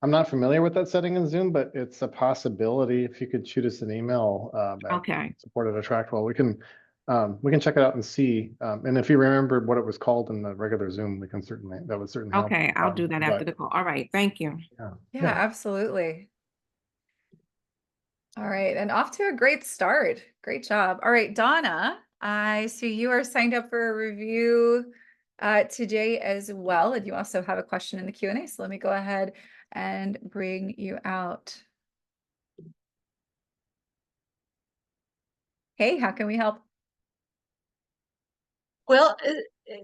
I'm not familiar with that setting in Zoom, but it's a possibility. If you could shoot us an email at Okay. support@AttractWell, we can check it out and see. And if you remember what it was called in the regular Zoom, that would certainly help. Okay, I'll do that after the call. All right, thank you. Yeah, Yeah, absolutely. All right, and off to a great start. Great job. All right, Donna, I see you are signed up for a review today as well, and you also have a question in the Q&A. So let me go ahead and bring you out. Hey, how can we help? Well,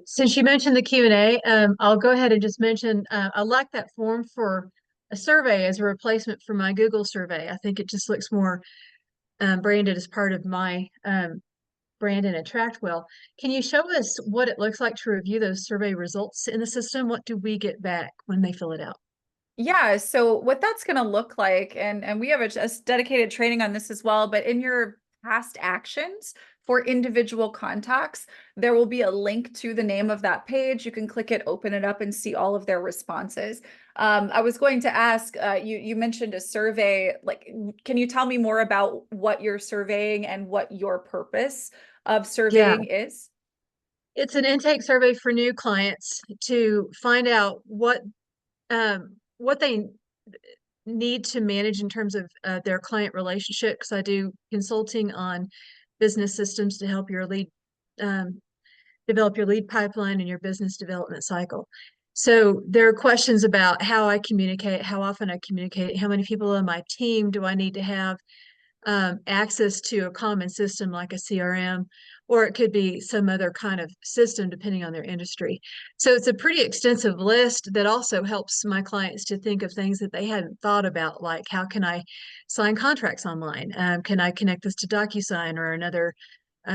since you mentioned the Q&A, I'll go ahead and just mention I like that form for a survey as a replacement for my Google survey. I think it just looks more branded as part of my Brandon AttractWell. Can you show us what it looks like to review those survey results in the system? What do we get back when they fill it out? Yeah, so what that's going to look like, and we have a dedicated training on this as well, but in your past actions for individual contacts, there will be a link to the name of that page. You can click it, open it up, and see all of their responses. I was going to ask, you mentioned a survey, like, can you tell me more about what you're surveying and what your purpose of Yeah, surveying is? it's an intake survey for new clients to find out what they need to manage in terms of their client relationship. Because I do consulting on business systems to help your lead um, develop your lead pipeline and your business development cycle. So there are questions about how I communicate, how often I communicate, how many people on my team do I need to have access to a common system like a CRM, or it could be some other kind of system depending on their industry. So it's a pretty extensive list that also helps my clients to think of things that they hadn't thought about, like how can I sign contracts online? Can I connect this to DocuSign or another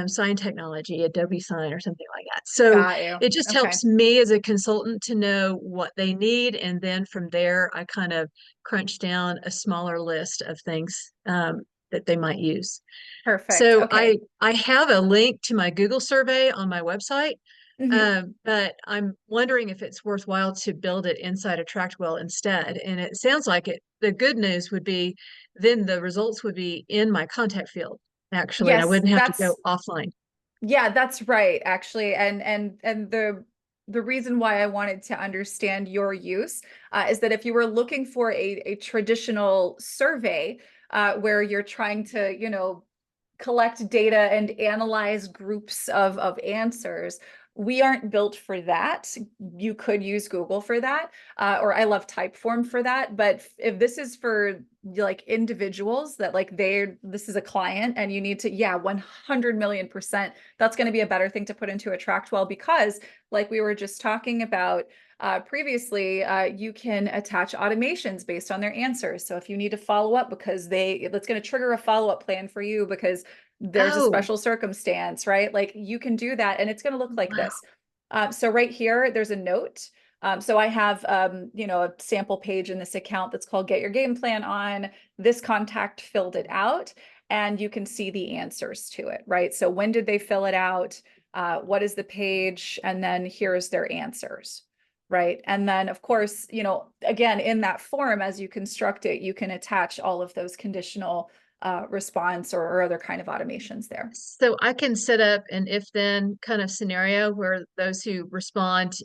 sign technology, Adobe Sign or something like that. So Got you. it just Okay. helps me as a consultant to know what they need. And then from there, I kind of crunch down a smaller list of things that they might use. Perfect. So Okay. I have a link to my Google survey on my website, Mhm. but I'm wondering if it's worthwhile to build it inside AttractWell instead. And it sounds like it. The good news would be then the results would be in my contact field, actually, and I Yes, wouldn't have to go that's offline. yeah, that's right, actually. And the reason why I wanted to understand your use is that if you were looking for a traditional survey where you're trying to, collect data and analyze groups of answers, we aren't built for that. You could use Google for that, or I love Typeform for that. But if this is for like individuals that like this is a client and you need to, yeah, 100 million%, that's going to be a better thing to put into AttractWell because, like we were just talking about previously, you can attach automations based on their answers. So if you need to follow up because that's going to trigger a follow-up plan for you because there's a Oh, special circumstance, right? Like you can do that and it's going to look like wow. this. So right here, there's a note. So I have, a sample page in this account that's called Get Your Game Plan On. This contact filled it out and you can see the answers to it, right? So when did they fill it out? What is the page? And then here's their answers. Right. And then, of course, again, in that form, as you construct it, you can attach all of those conditional response or other kind of automations there. So I can set up an if then kind of scenario where those who respond,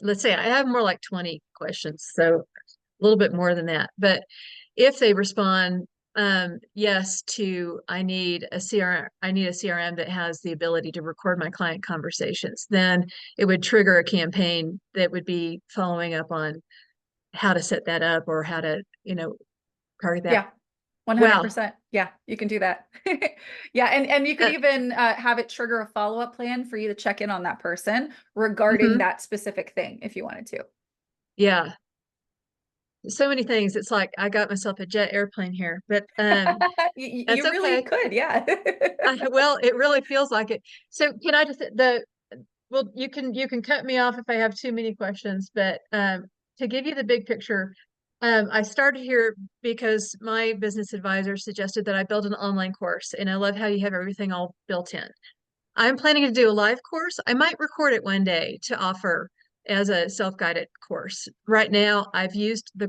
let's say I have more like 20 questions, so a little bit more than that. But if they respond yes to I need a CRM that has the ability to record my client conversations, then it would trigger a campaign that would be following up on how to set that up or how to, target that. Yeah, Wow. 100%. Yeah, you can do that. Yeah, and you could Uh, even have it trigger a follow-up plan for you to check in on that person regarding mhm. that specific thing if you wanted to. Yeah. So many things. It's like I got myself a jet airplane here, but that's You really okay. could, yeah. Well, it really feels like it. So can I just the well, you can cut me off if I have too many questions, but to give you the big picture, I started here because my business advisor suggested that I build an online course, and I love how you have everything all built in. I'm planning to do a live course. I might record it one day to offer as a self-guided course. Right now, I've used the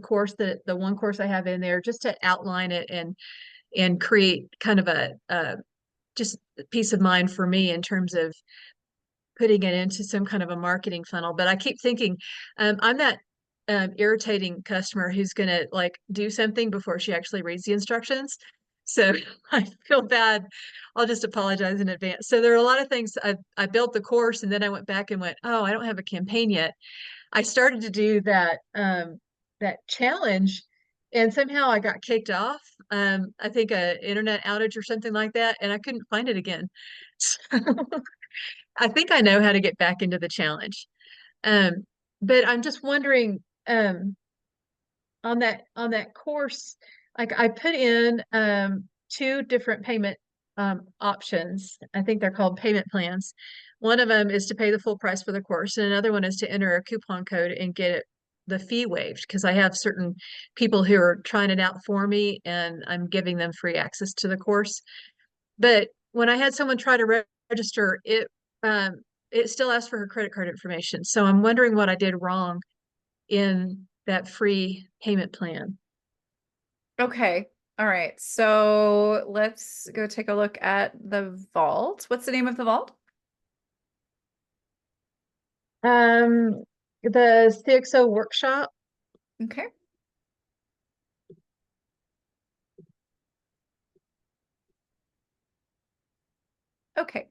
one course I have in there just to outline it and create kind of a just peace of mind for me in terms of putting it into some kind of a marketing funnel. But I keep thinking, I'm that irritating customer who's going to like do something before she actually reads the instructions. So I feel bad. I'll just apologize in advance. So there are a lot of things I built the course and then I went back and went, oh, I don't have a campaign yet. I started to do that challenge and somehow I got kicked off. I think a internet outage or something like that, and I couldn't find it again. I think I know how to get back into the challenge. Um, but I'm just wondering, on that course, like I put in two different payment options. I think they're called payment plans. One of them is to pay the full price for the course, and another one is to enter a coupon code and get the fee waived, because I have certain people who are trying it out for me and I'm giving them free access to the course. But when I had someone try to register, it still asked for her credit card information. So I'm wondering what I did wrong in that free payment plan. Okay. All right. So let's go take a look at the vault. What's the name of the vault? The CXO workshop. Okay. Okay.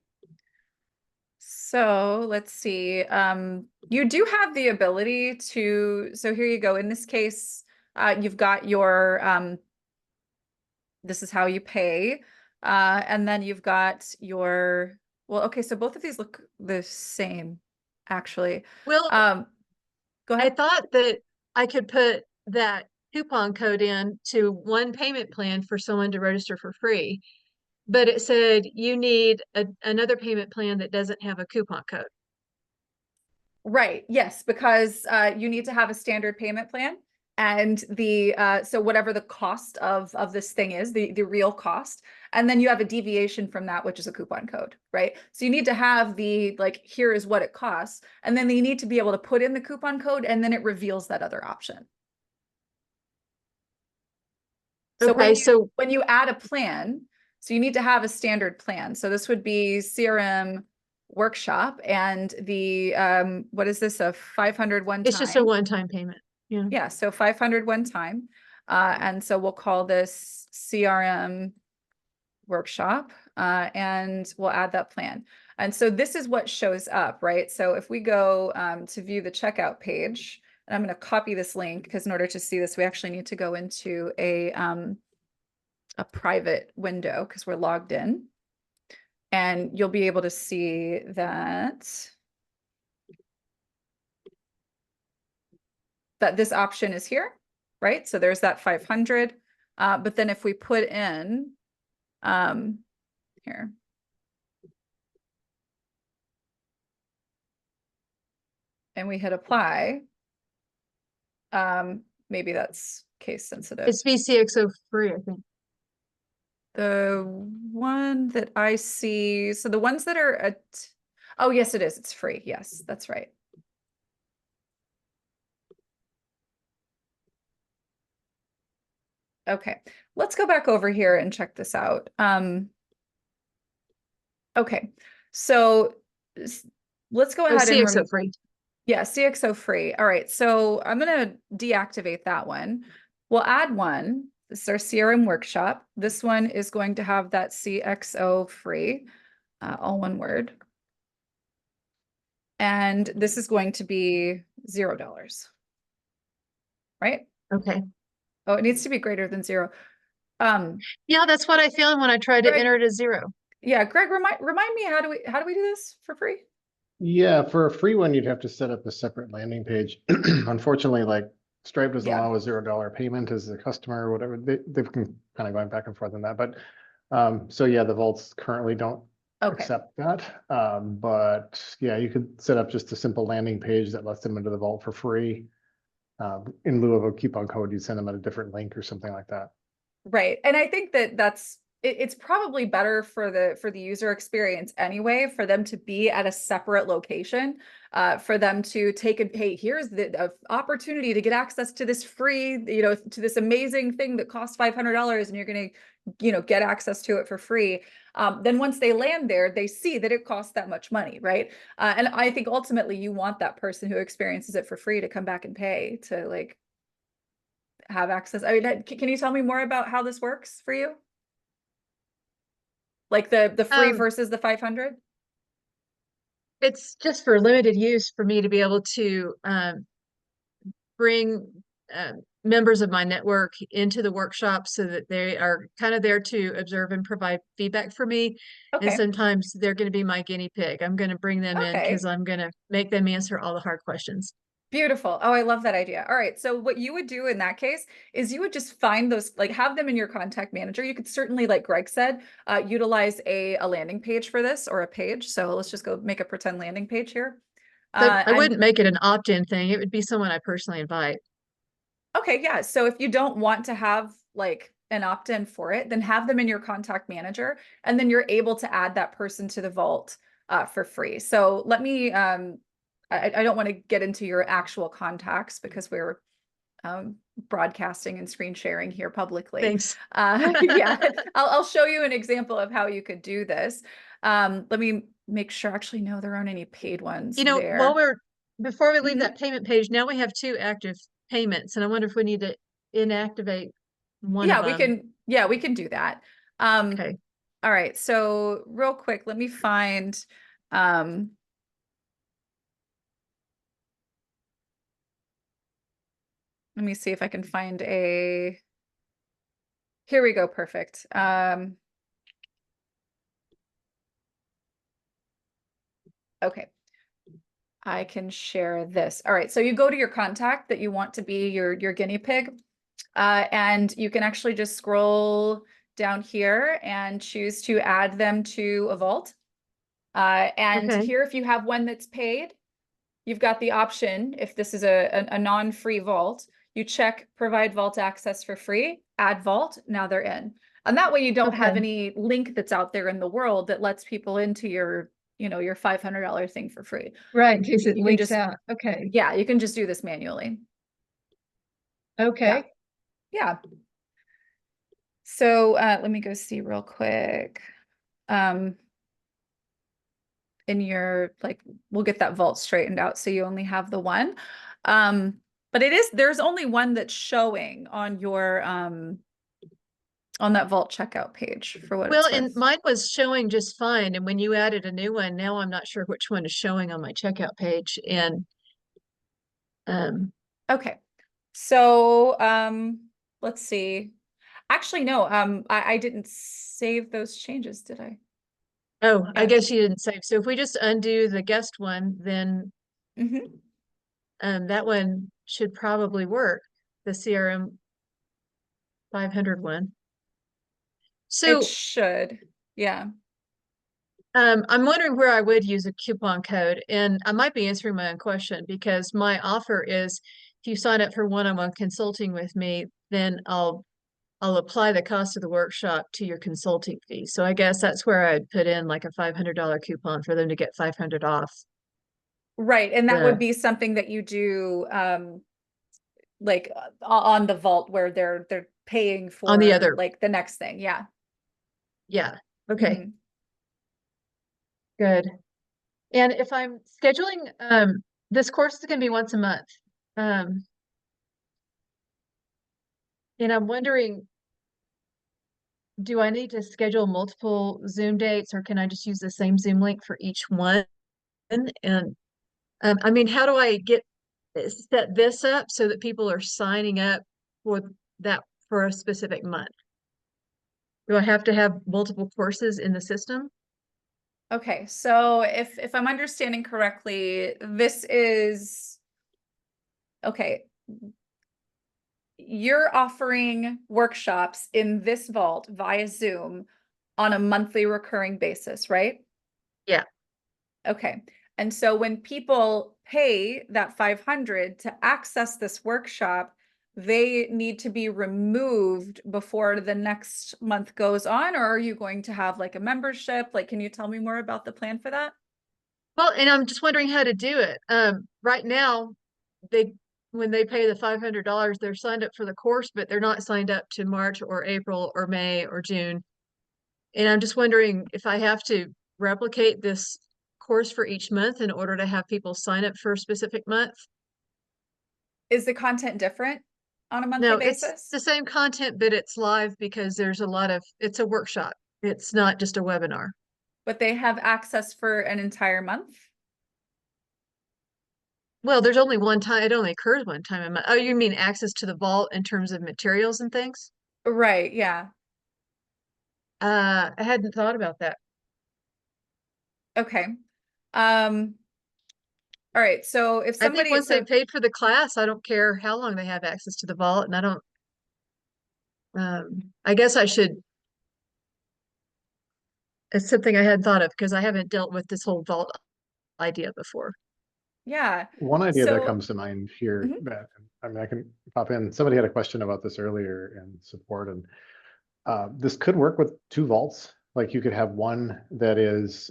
So let's see. You do have the ability to, so here you go. In this case, you've got your, this is how you pay. And then you've got your, well, okay, so both of these look the same, actually. Well, Go I ahead. thought that I could put that coupon code in to one payment plan for someone to register for free, but it said you need another payment plan that doesn't have a coupon code. Right, yes, because you need to have a standard payment plan, and the so whatever the cost of this thing is, the real cost, and then you have a deviation from that, which is a coupon code, right? So you need to have the, like, here is what it costs, and then you need to be able to put in the coupon code, and then it reveals that other option. So Okay, so when you add a plan, so you need to have a standard plan. So this would be CRM workshop, and the what is this, a 500 one it's just a time? one-time payment. Yeah. Yeah, so 500 one time. And so we'll call this CRM workshop, and we'll add that plan. And so this is what shows up, right? So if we go to view the checkout page, and I'm going to copy this link because in order to see this, we actually need to go into a private window because we're logged in. And you'll be able to see that this option is here, right? So there's that 500. But then if we put in here, and we hit apply, maybe that's case sensitive. It's VCXO free, I think. The one that I see, so the ones that are at, oh, yes, it is. It's free. Yes, that's right. Okay, let's go back over here and check this out. Okay, so let's go Oh, ahead and CXO free. yeah, CXO free. All right, so I'm gonna deactivate that one. We'll add one. This is our CRM workshop. This one is going to have that CXO free, all one word. And this is going to be $0, right? Okay. Oh, it needs to be greater than 0. Yeah, that's what I found when I tried to Greg, enter it as 0. yeah, Greg, remind me, how do we do this for free? Yeah, for a free one, you'd have to set up a separate landing page. Unfortunately, like Stripe doesn't Yeah. allow a $0 payment as a customer or whatever. They've been kind of going back and forth on that. But so yeah, the vaults currently don't Okay. accept that. But yeah, you could set up just a simple landing page that lets them into the vault for free. In lieu of a coupon code, you'd send them a different link or something like that. Right. And I think that it's probably better for the user experience anyway, for them to be at a separate location, for them to take a, hey, here's the opportunity to get access to this free, to this amazing thing that costs $500, and you're going to, get access to it for free. Then once they land there, they see that it costs that much money, right? And I think ultimately you want that person who experiences it for free to come back and pay to, like, have access. I mean, can you tell me more about how this works for you? Like the free versus the 500? It's just for limited use for me to be able to bring members of my network into the workshop so that they are kind of there to observe and provide feedback for me. And Okay. sometimes they're going to be my guinea pig. I'm going to bring them in because Okay. I'm going to make them answer all the hard questions. Beautiful. Oh, I love that idea. All right. So what you would do in that case is you would just find those, like have them in your contact manager. You could certainly, like Greg said, utilize a landing page for this or a page. So let's just go make a pretend landing page here. So I And wouldn't make it an opt-in thing. It would be someone I personally invite. okay, yeah. So if you don't want to have like an opt-in for it, then have them in your contact manager, and then you're able to add that person to the vault for free. So let me, I don't want to get into your actual contacts because we're broadcasting and screen sharing here publicly. Thanks. Yeah, I'll show you an example of how you could do this. Let me make sure, actually, no, there aren't any paid ones You know, there. before we leave Mhm. that payment page, now we have two active payments, and I wonder if we need to inactivate one of Yeah, them. we can do that. Okay. All right, so real quick, let me find, um, let me see if I can find here we go, perfect. Okay, I can share this. All right, so you go to your contact that you want to be your guinea pig, and you can actually just scroll down here and choose to add them to a vault. And Okay. here, if you have one that's paid, you've got the option, if this is a non-free vault, you check provide vault access for free, add vault, now they're in. And that way you don't have Okay. any link that's out there in the world that lets people into your, your $500 thing for free. Right, in case it You can leaks just, out. Okay. yeah, you can just do this manually. Yeah, Okay. yeah. So let me go see real quick. In your, like, we'll get that vault straightened out so you only have the one. But there's only one that's showing on your on that vault checkout page for what Well, it's and worth. mine was showing just fine. And when you added a new one, now I'm not sure which one is showing on my checkout page. And um, Okay. So let's see. Actually, no, I didn't save those changes, did I? oh, I Yeah. guess you didn't save. So if we just undo the guest one, then Hmm. that one should probably work, the CRM 500 one. It So should. Yeah. I'm wondering where I would use a coupon code, and I might be answering my own question because my offer is if you sign up for one-on-one consulting with me, then I'll apply the cost of the workshop to your consulting fee. So I guess that's where I'd put in like a $500 coupon for them to get 500 off Right. And that would the be something that you do like on the vault where they're paying on the for other. like the next thing. Yeah. Yeah. Okay. Mhm. Good. And if I'm scheduling, this course is going to be once a month. Um, and I'm wondering, do I need to schedule multiple Zoom dates or can I just use the same Zoom link for each one? And I mean, how do I set this up so that people are signing up for that for a specific month? Do I have to have multiple courses in the system? Okay. So if I'm understanding correctly, this is okay. You're offering workshops in this vault via Zoom on a monthly recurring basis, right? Yeah. Okay. And so when people pay that 500 to access this workshop, they need to be removed before the next month goes on, or are you going to have like a membership? Like, can you tell me more about the plan for that? Well, and I'm just wondering how to do it. Right now, they when they pay the $500, they're signed up for the course, but they're not signed up to March or April or May or June. And I'm just wondering if I have to replicate this course for each month in order to have people sign up for a specific month. Is the content different on a monthly No, it's basis? the same content, but it's live because it's a workshop. It's not just a webinar. But they have access for an entire month? Well, there's only one time, it only occurs one time a month. Oh, you mean access to the vault in terms of materials and things? Right, yeah. I hadn't thought about that. Okay. Um, All right. So if I think somebody, once they so paid for the class, I don't care how long they have access to the vault, and I don't, I guess I should, it's something I hadn't thought of because I haven't dealt with this whole vault idea before. yeah. One idea that So comes to mind here mhm. that, I mean, I can pop in. Somebody had a question about this earlier in support, and this could work with two vaults. Like you could have one that is,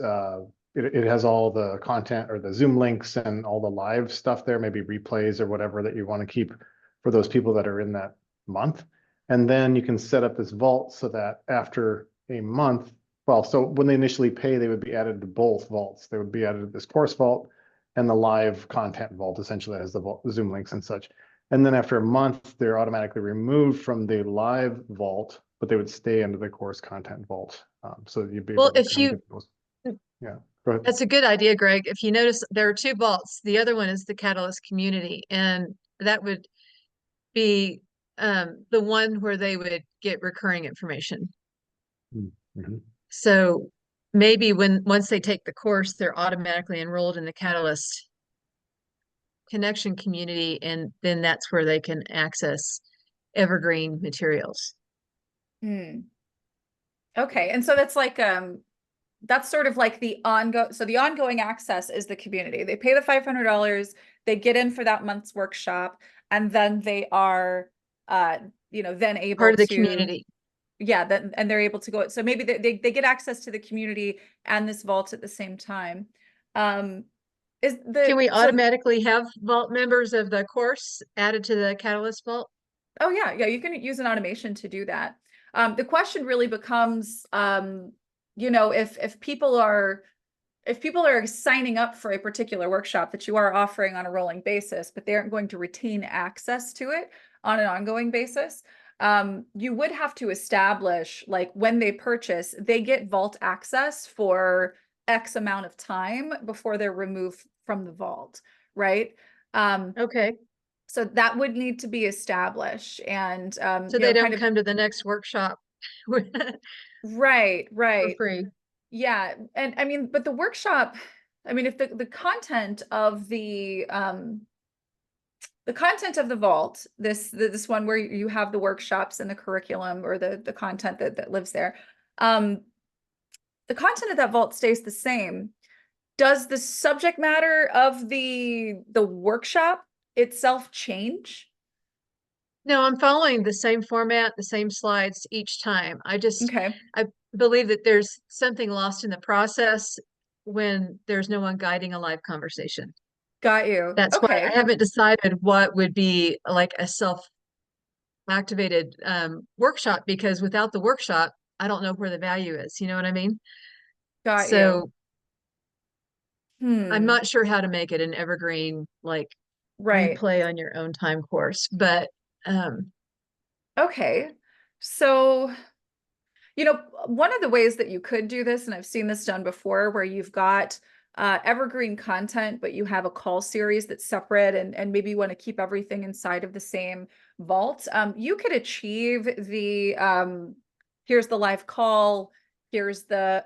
it has all the content or the Zoom links and all the live stuff there, maybe replays or whatever that you want to keep for those people that are in that month. And then you can set up this vault so that after a month, well, so when they initially pay, they would be added to both vaults. They would be added to this course vault and the live content vault, essentially, that has the Zoom links and such. And then after a month, they're automatically removed from the live vault, but they would stay under the course content vault. So you'd be Well, able to kind of get those. Yeah, go ahead. that's a good idea, Greg. If you notice, there are two vaults. The other one is the Catalyst community, and that would be the one where they would get recurring information. Mm-hmm. So maybe once they take the course, they're automatically enrolled in the Catalyst connection community, and then that's where they can access evergreen materials. Hmm. Okay. And so that's sort of like the ongoing, so the ongoing access is the community. They pay the $500, they get in for that month's workshop, and then they are, then able Part of the to, community. yeah, then, and they're able to go. So maybe they get access to the community and this vault at the same time. Can we So, automatically have vault members of the course added to the Catalyst vault? oh yeah, you can use an automation to do that. The question really becomes, if people are signing up for a particular workshop that you are offering on a rolling basis, but they aren't going to retain access to it on an ongoing basis, you would have to establish, like, when they purchase, they get vault access for X amount of time before they're removed from the vault, right? Okay, So that would need to be established, and so they kind don't of come to the next workshop for right. free. Yeah, and I mean, but the workshop, I mean, if the content of the content of the vault, this one where you have the workshops and the curriculum, or the content that lives there, um, the content of that vault stays the same. Does the subject matter of the workshop itself change? No, I'm following the same format, the same slides each time. Okay, I believe that there's something lost in the process when there's no one guiding a live conversation. got you. That's why I Okay, haven't decided what would be like a self-activated workshop, because without the workshop, I don't know where the value is. You know what I mean? got you. So I'm Hmm. not sure how to make it an evergreen, like Right. replay on your own time course, but um, Okay. So, one of the ways that you could do this, and I've seen this done before, where you've got evergreen content, but you have a call series that's separate, and maybe you want to keep everything inside of the same vault. You could achieve here's the live call, here's here's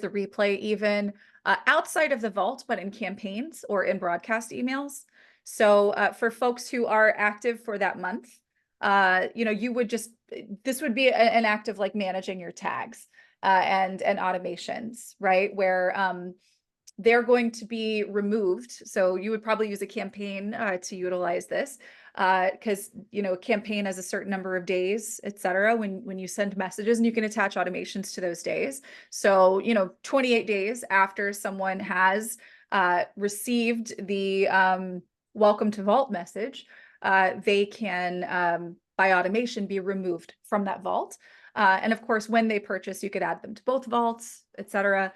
the replay, even outside of the vault, but in campaigns or in broadcast emails. So for folks who are active for that month, you would just, this would be an act of like managing your tags and automations, right? Where they're going to be removed. So you would probably use a campaign to utilize this, because a campaign has a certain number of days, et cetera, when you send messages, and you can attach automations to those days. So 28 days after someone has received the welcome to vault message, they can by automation be removed from that vault. And of course, when they purchase, you could add them to both vaults, et cetera.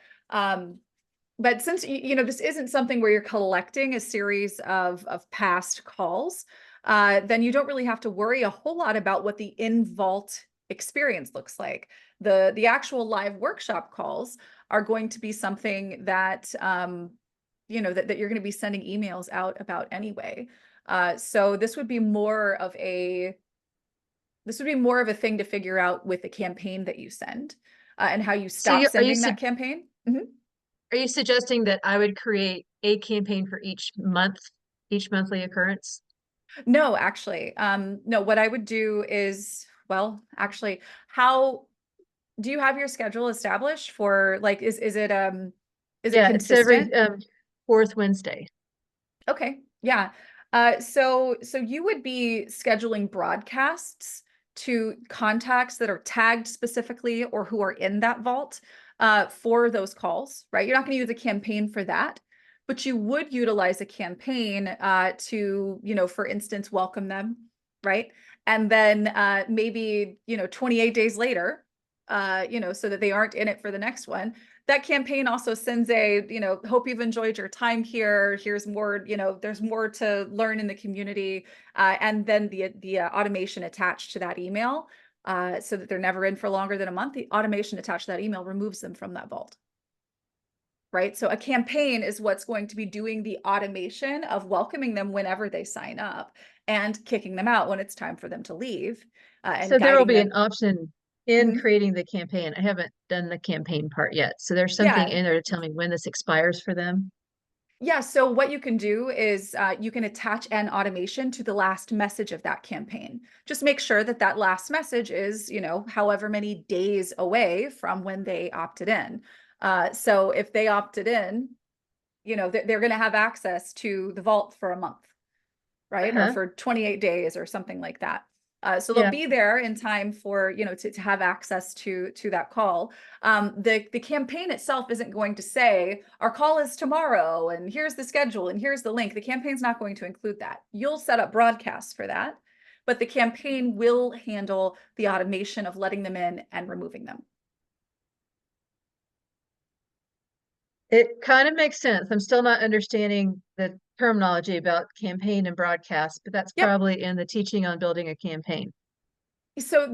But since this isn't something where you're collecting a series of past calls, then you don't really have to worry a whole lot about what the in-vault experience looks like. The actual live workshop calls are going to be something that that you're going to be sending emails out about anyway. So this would be more of a thing to figure out with the campaign that you send, and how you so stop are sending that campaign. Mhm. are you suggesting that I would create a campaign for each month, each monthly occurrence? No, actually, no, what I would do is, well, actually, how do you have your schedule established for like, is it Yeah, it's every consistent? fourth Wednesday. Okay, yeah. So you would be scheduling broadcasts to contacts that are tagged specifically or who are in that vault for those calls, right? You're not going to use a campaign for that, but you would utilize a campaign to, for instance, welcome them, right? And then maybe, 28 days later, so that they aren't in it for the next one, that campaign also sends a, hope you've enjoyed your time here. Here's more, there's more to learn in the community. And then the automation attached to that email, so that they're never in for longer than a month. The automation attached to that email removes them from that vault. Right. So a campaign is what's going to be doing the automation of welcoming them whenever they sign up and kicking them out when it's time for them to leave, and So there will guiding be them. an option in Mhm. creating the campaign. I haven't done the campaign part yet. So there's something Yeah. in there to tell me when this expires for them. Yeah, so what you can do is you can attach an automation to the last message of that campaign. Just make sure that that last message is, however many days away from when they opted in. So if they opted in, they're going to have access to the vault for a month, right? Or Uh-huh. for 28 days or something like that. So they'll Yeah. be there in time for, to have access to that call. The campaign itself isn't going to say our call is tomorrow and here's the schedule and here's the link. The campaign's not going to include that. You'll set up broadcasts for that, but the campaign will handle the automation of letting them in and removing them. It kind of makes sense. I'm still not understanding the terminology about campaign and broadcast, but that's Yep. probably in the teaching on building a campaign. So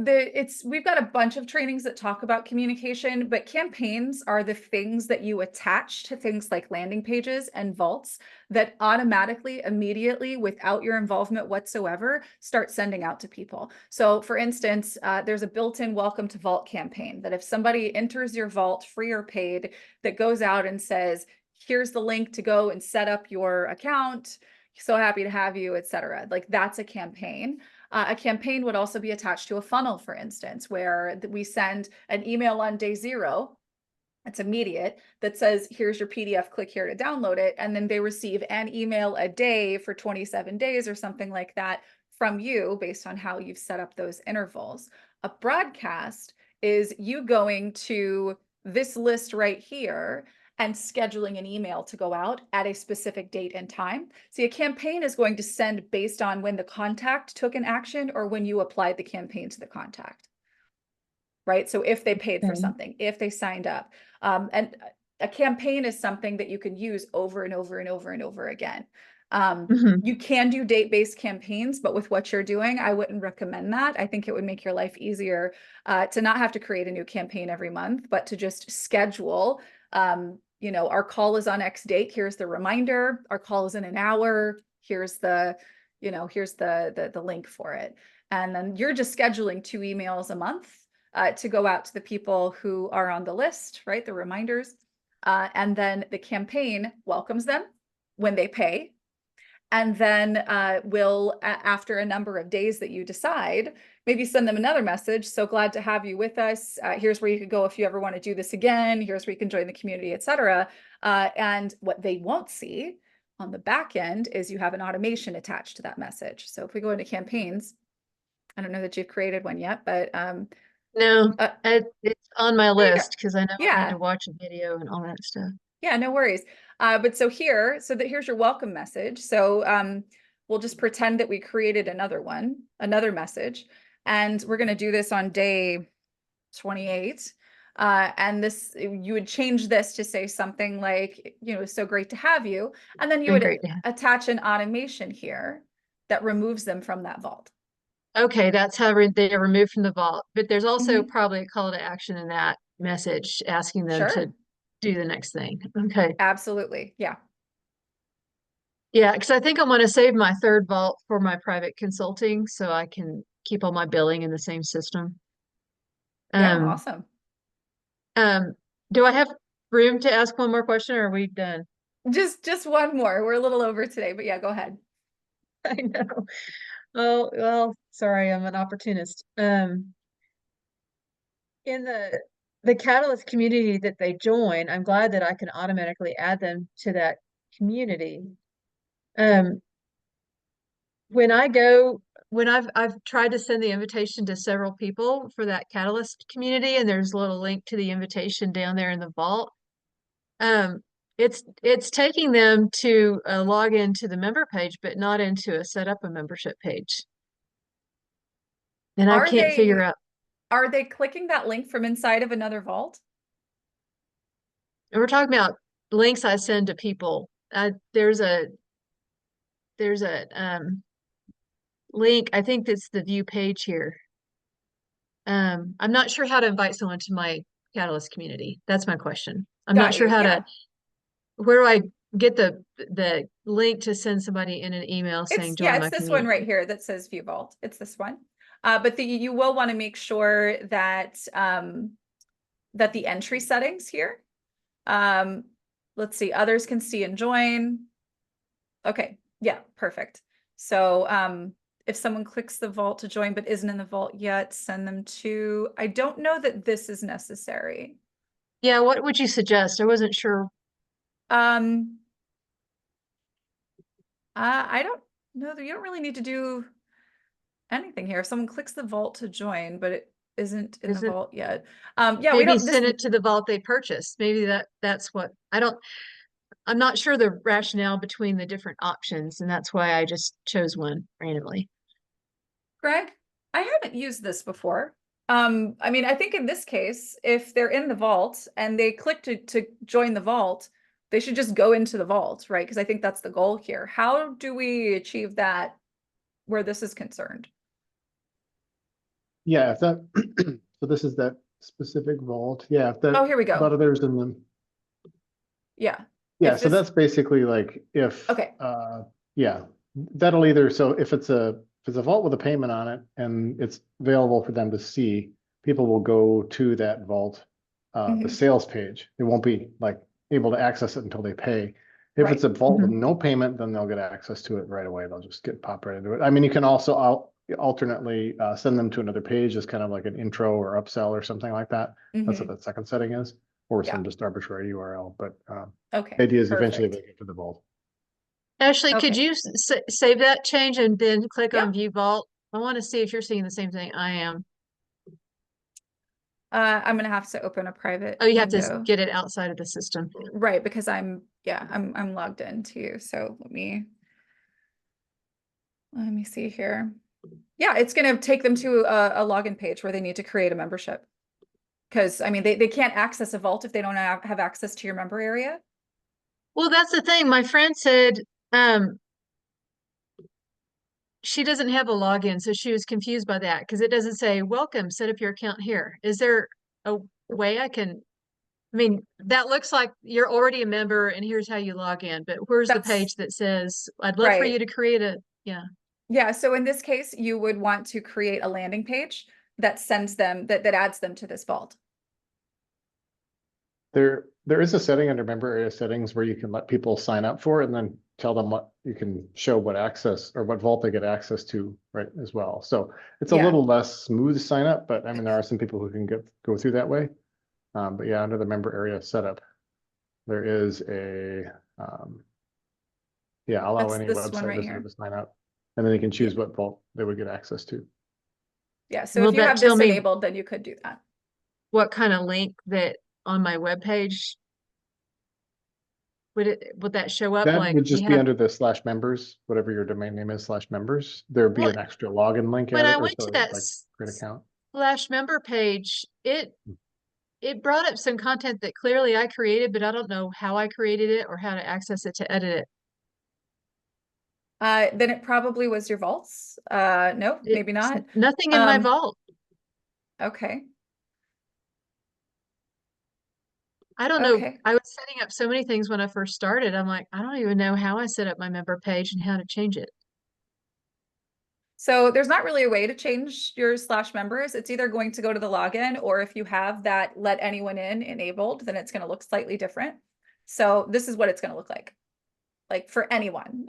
we've got a bunch of trainings that talk about communication, but campaigns are the things that you attach to things like landing pages and vaults that automatically, immediately, without your involvement whatsoever, start sending out to people. So for instance, there's a built-in welcome to vault campaign that if somebody enters your vault, free or paid, that goes out and says, here's the link to go and set up your account. So happy to have you, etc. Like that's a campaign. A campaign would also be attached to a funnel, for instance, where we send an email on day 0. It's immediate that says, here's your PDF, click here to download it. And then they receive an email a day for 27 days or something like that from you based on how you've set up those intervals. A broadcast is you going to this list right here and scheduling an email to go out at a specific date and time. See, a campaign is going to send based on when the contact took an action or when you applied the campaign to the contact. Right? So if they paid for Okay. something, if they signed up. And a campaign is something that you can use over and over and over and over again. Mhm. You can do date-based campaigns, but with what you're doing, I wouldn't recommend that. I think it would make your life easier to not have to create a new campaign every month, but to just schedule, our call is on X date. Here's the reminder. Our call is in an hour. Here's here's the link for it. And then you're just scheduling 2 emails a month to go out to the people who are on the list, right? The reminders. And then the campaign welcomes them when they pay. And then will, after a number of days that you decide, maybe send them another message. So glad to have you with us. Here's where you could go if you ever want to do this again. Here's where you can join the community, etc. And what they won't see on the back end is you have an automation attached to that message. So if we go into campaigns, I don't know that you've created one yet, but No, uh, it's on my there you go. list because I know I need Yeah. to watch a video and all that stuff. Yeah, no worries. But so here's your welcome message. So we'll just pretend that we created another message, and we're going to do this on day 28. And you would change this to say something like, so great to have you. And then you Been would great to have. attach an automation here that removes them from that vault. Okay, that's how they are removed from the vault. But there's also Mhm. probably a call to action in that message asking them to Sure. do the next thing. Okay. Absolutely. Yeah. Yeah, because I think I'm going to save my third vault for my private consulting so I can keep all my billing in the same system. Yeah. Um, Awesome. um, do I have room to ask one more question, or are we done? Just one more. We're a little over today, but yeah, go ahead. I know. Oh, well, sorry, I'm an opportunist. In the Catalyst community that they join, I'm glad that I can automatically add them to that community. Um, when I've tried to send the invitation to several people for that Catalyst community, and there's a little link to the invitation down there in the vault. It's taking them to log into the member page, but not into a set up a membership page. And I can't figure out. Are they clicking that link from inside of another vault? And we're talking about links I send to people. There's a link. I think that's the view page here. I'm not sure how to invite someone to my Catalyst community. That's my question. I'm not sure how to. Where do I get the link to send somebody in an email saying join my it's this community? one right here that says view vault. It's this one. But you will want to make sure that that the entry settings here. Let's see, others can see and join. Okay, yeah, perfect. So if someone clicks the vault to join but isn't in the vault yet, send them to, I don't know that this is necessary. Yeah, what would you suggest? I wasn't sure. I don't know that you don't really need to do anything here. If someone clicks the vault to join, but it isn't in the vault yet. Yeah, we Maybe don't send it to the vault they purchased. Maybe that's what I'm not sure the rationale between the different options, and that's why I just chose one randomly. Greg, I haven't used this before. I mean, I think in this case, if they're in the vault and they click to join the vault, they should just go into the vault, right? Because I think that's the goal here. How do we achieve that where this is concerned? Yeah, if that, so this is that specific vault. Yeah, if that. Oh, here we go. But others in them. Yeah. Yeah, If so this- that's basically like if, Okay. Yeah, that'll either, so if it's a vault with a payment on it and it's available for them to see, people will go to that vault, the sales page. They won't be like able to access it until they pay. If it's a vault with no payment, then they'll get access to it right away. They'll just pop right into it. I mean, you can also alternately send them to another page as kind of like an intro or upsell or something like that. That's what that second setting is, or some just arbitrary URL. But okay, the idea is eventually they get to the vault. Ashley, could you save that change and then click Yeah. on view vault? I want to see if you're seeing the same thing I am. I'm gonna have to open a private Oh, you have window. to get it outside of the system. Right, because I'm logged in to you. So let me see here. Yeah, it's gonna take them to a login page where they need to create a membership. Because I mean they can't access a vault if they don't have access to your member area. Well, that's the thing. My friend said she doesn't have a login, so she was confused by that because it doesn't say welcome, set up your account here. Is there a way I mean, that looks like you're already a member and here's how you log in, but where's the page that says, I'd love for you to create Yeah, so in this case, you would want to create a landing page that sends them, that adds them to this vault. There is a setting under member area settings where you can let people sign up for it and then tell them what you can show, what access or what vault they get access to, right, as well. So it's a little less smooth sign up, but I mean, there are some people who can go through that way. But yeah, under the member area setup, there is a, allow any website visitor to sign up, and then you can choose what vault they would get access to. Yeah, so if you have this enabled, then you could do that. What kind of link that on my webpage would that show up? That would just be under the /members, whatever your domain name is /members. There'd be an extra login link. When I went to that create account /member page, it brought up some content that clearly I created, but I don't know how I created it or how to access it to edit it. Then it probably was your vaults. No, maybe not. Nothing in my vault. Okay. I don't know. I was setting up so many things when I first started. I'm like, I don't even know how I set up my member page and how to change it. So there's not really a way to change your /members. It's either going to go to the login, or if you have that let anyone in enabled, then it's going to look slightly different. So this is what it's going to look like for anyone,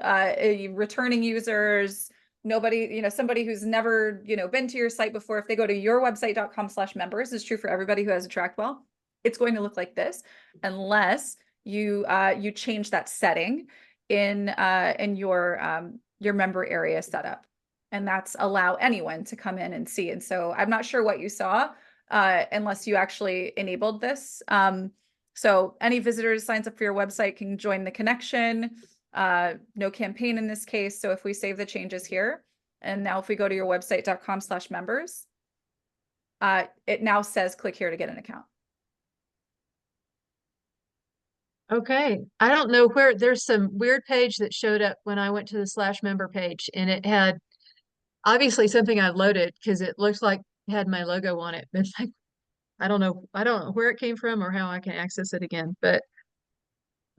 returning users, nobody, somebody who's never, been to your site before. If they go to yourwebsite.com/members, is true for everybody who has AttractWell. It's going to look like this, unless you change that setting in your member area setup, and that's allow anyone to come in and see. And so I'm not sure what you saw unless you actually enabled this. So any visitors signs up for your website can join the connection. No campaign in this case. So if we save the changes here, and now if we go to your website.com/members, it now says click here to get an account. Okay, I don't know where, there's some weird page that showed up when I went to the /member page, and it had obviously something I loaded because it looks like it had my logo on it. But it's like, I don't know where it came from or how I can access it again, but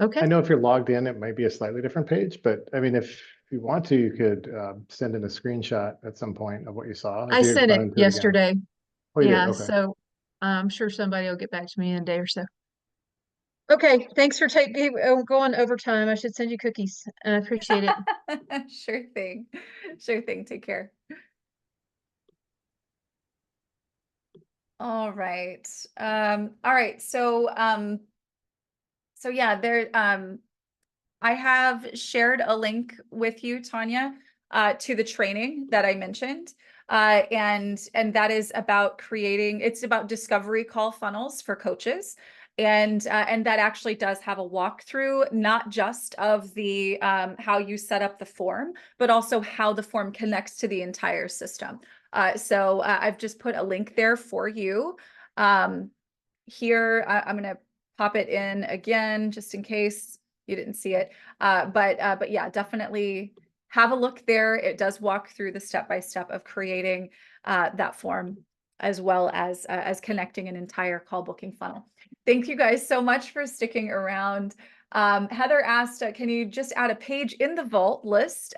okay. I know if you're logged in, it might be a slightly different page, but I mean, if you want to, you could send in a screenshot at some point of what you saw. I sent it yesterday. Oh, you did? Yeah, Okay. so I'm sure somebody will get back to me in a day or so. Okay, thanks for going overtime. I should send you cookies. I appreciate it. Sure thing. Sure thing. Take care. All right. All right. So yeah, there, I have shared a link with you, Tanya, to the training that I mentioned. And that is about it's about discovery call funnels for coaches. And that actually does have a walkthrough, not just of the how you set up the form, but also how the form connects to the entire system. So I've just put a link there for you. Here, I'm going to pop it in again, just in case you didn't see it. But yeah, definitely have a look there. It does walk through the step-by-step of creating that form, as well as connecting an entire call booking funnel. Thank you guys so much for sticking around. Heather asked, can you just add a page in the Vault list,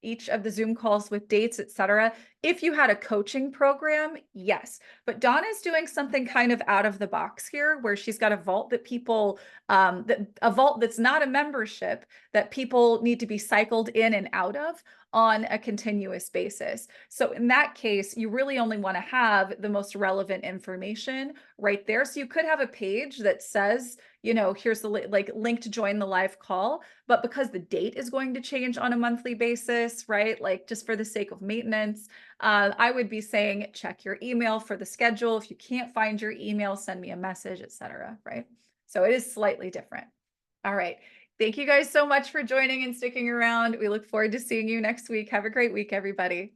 each of the Zoom calls with dates, etc. If you had a coaching program, yes. But Donna's doing something kind of out of the box here, where she's got a vault that people, a vault that's not a membership, that people need to be cycled in and out of on a continuous basis. So in that case, you really only want to have the most relevant information right there. So you could have a page that says, here's the link to join the live call, but because the date is going to change on a monthly basis, right? Like just for the sake of maintenance, I would be saying, check your email for the schedule. If you can't find your email, send me a message, etc. Right? So it is slightly different. All right. Thank you guys so much for joining and sticking around. We look forward to seeing you next week. Have a great week, everybody.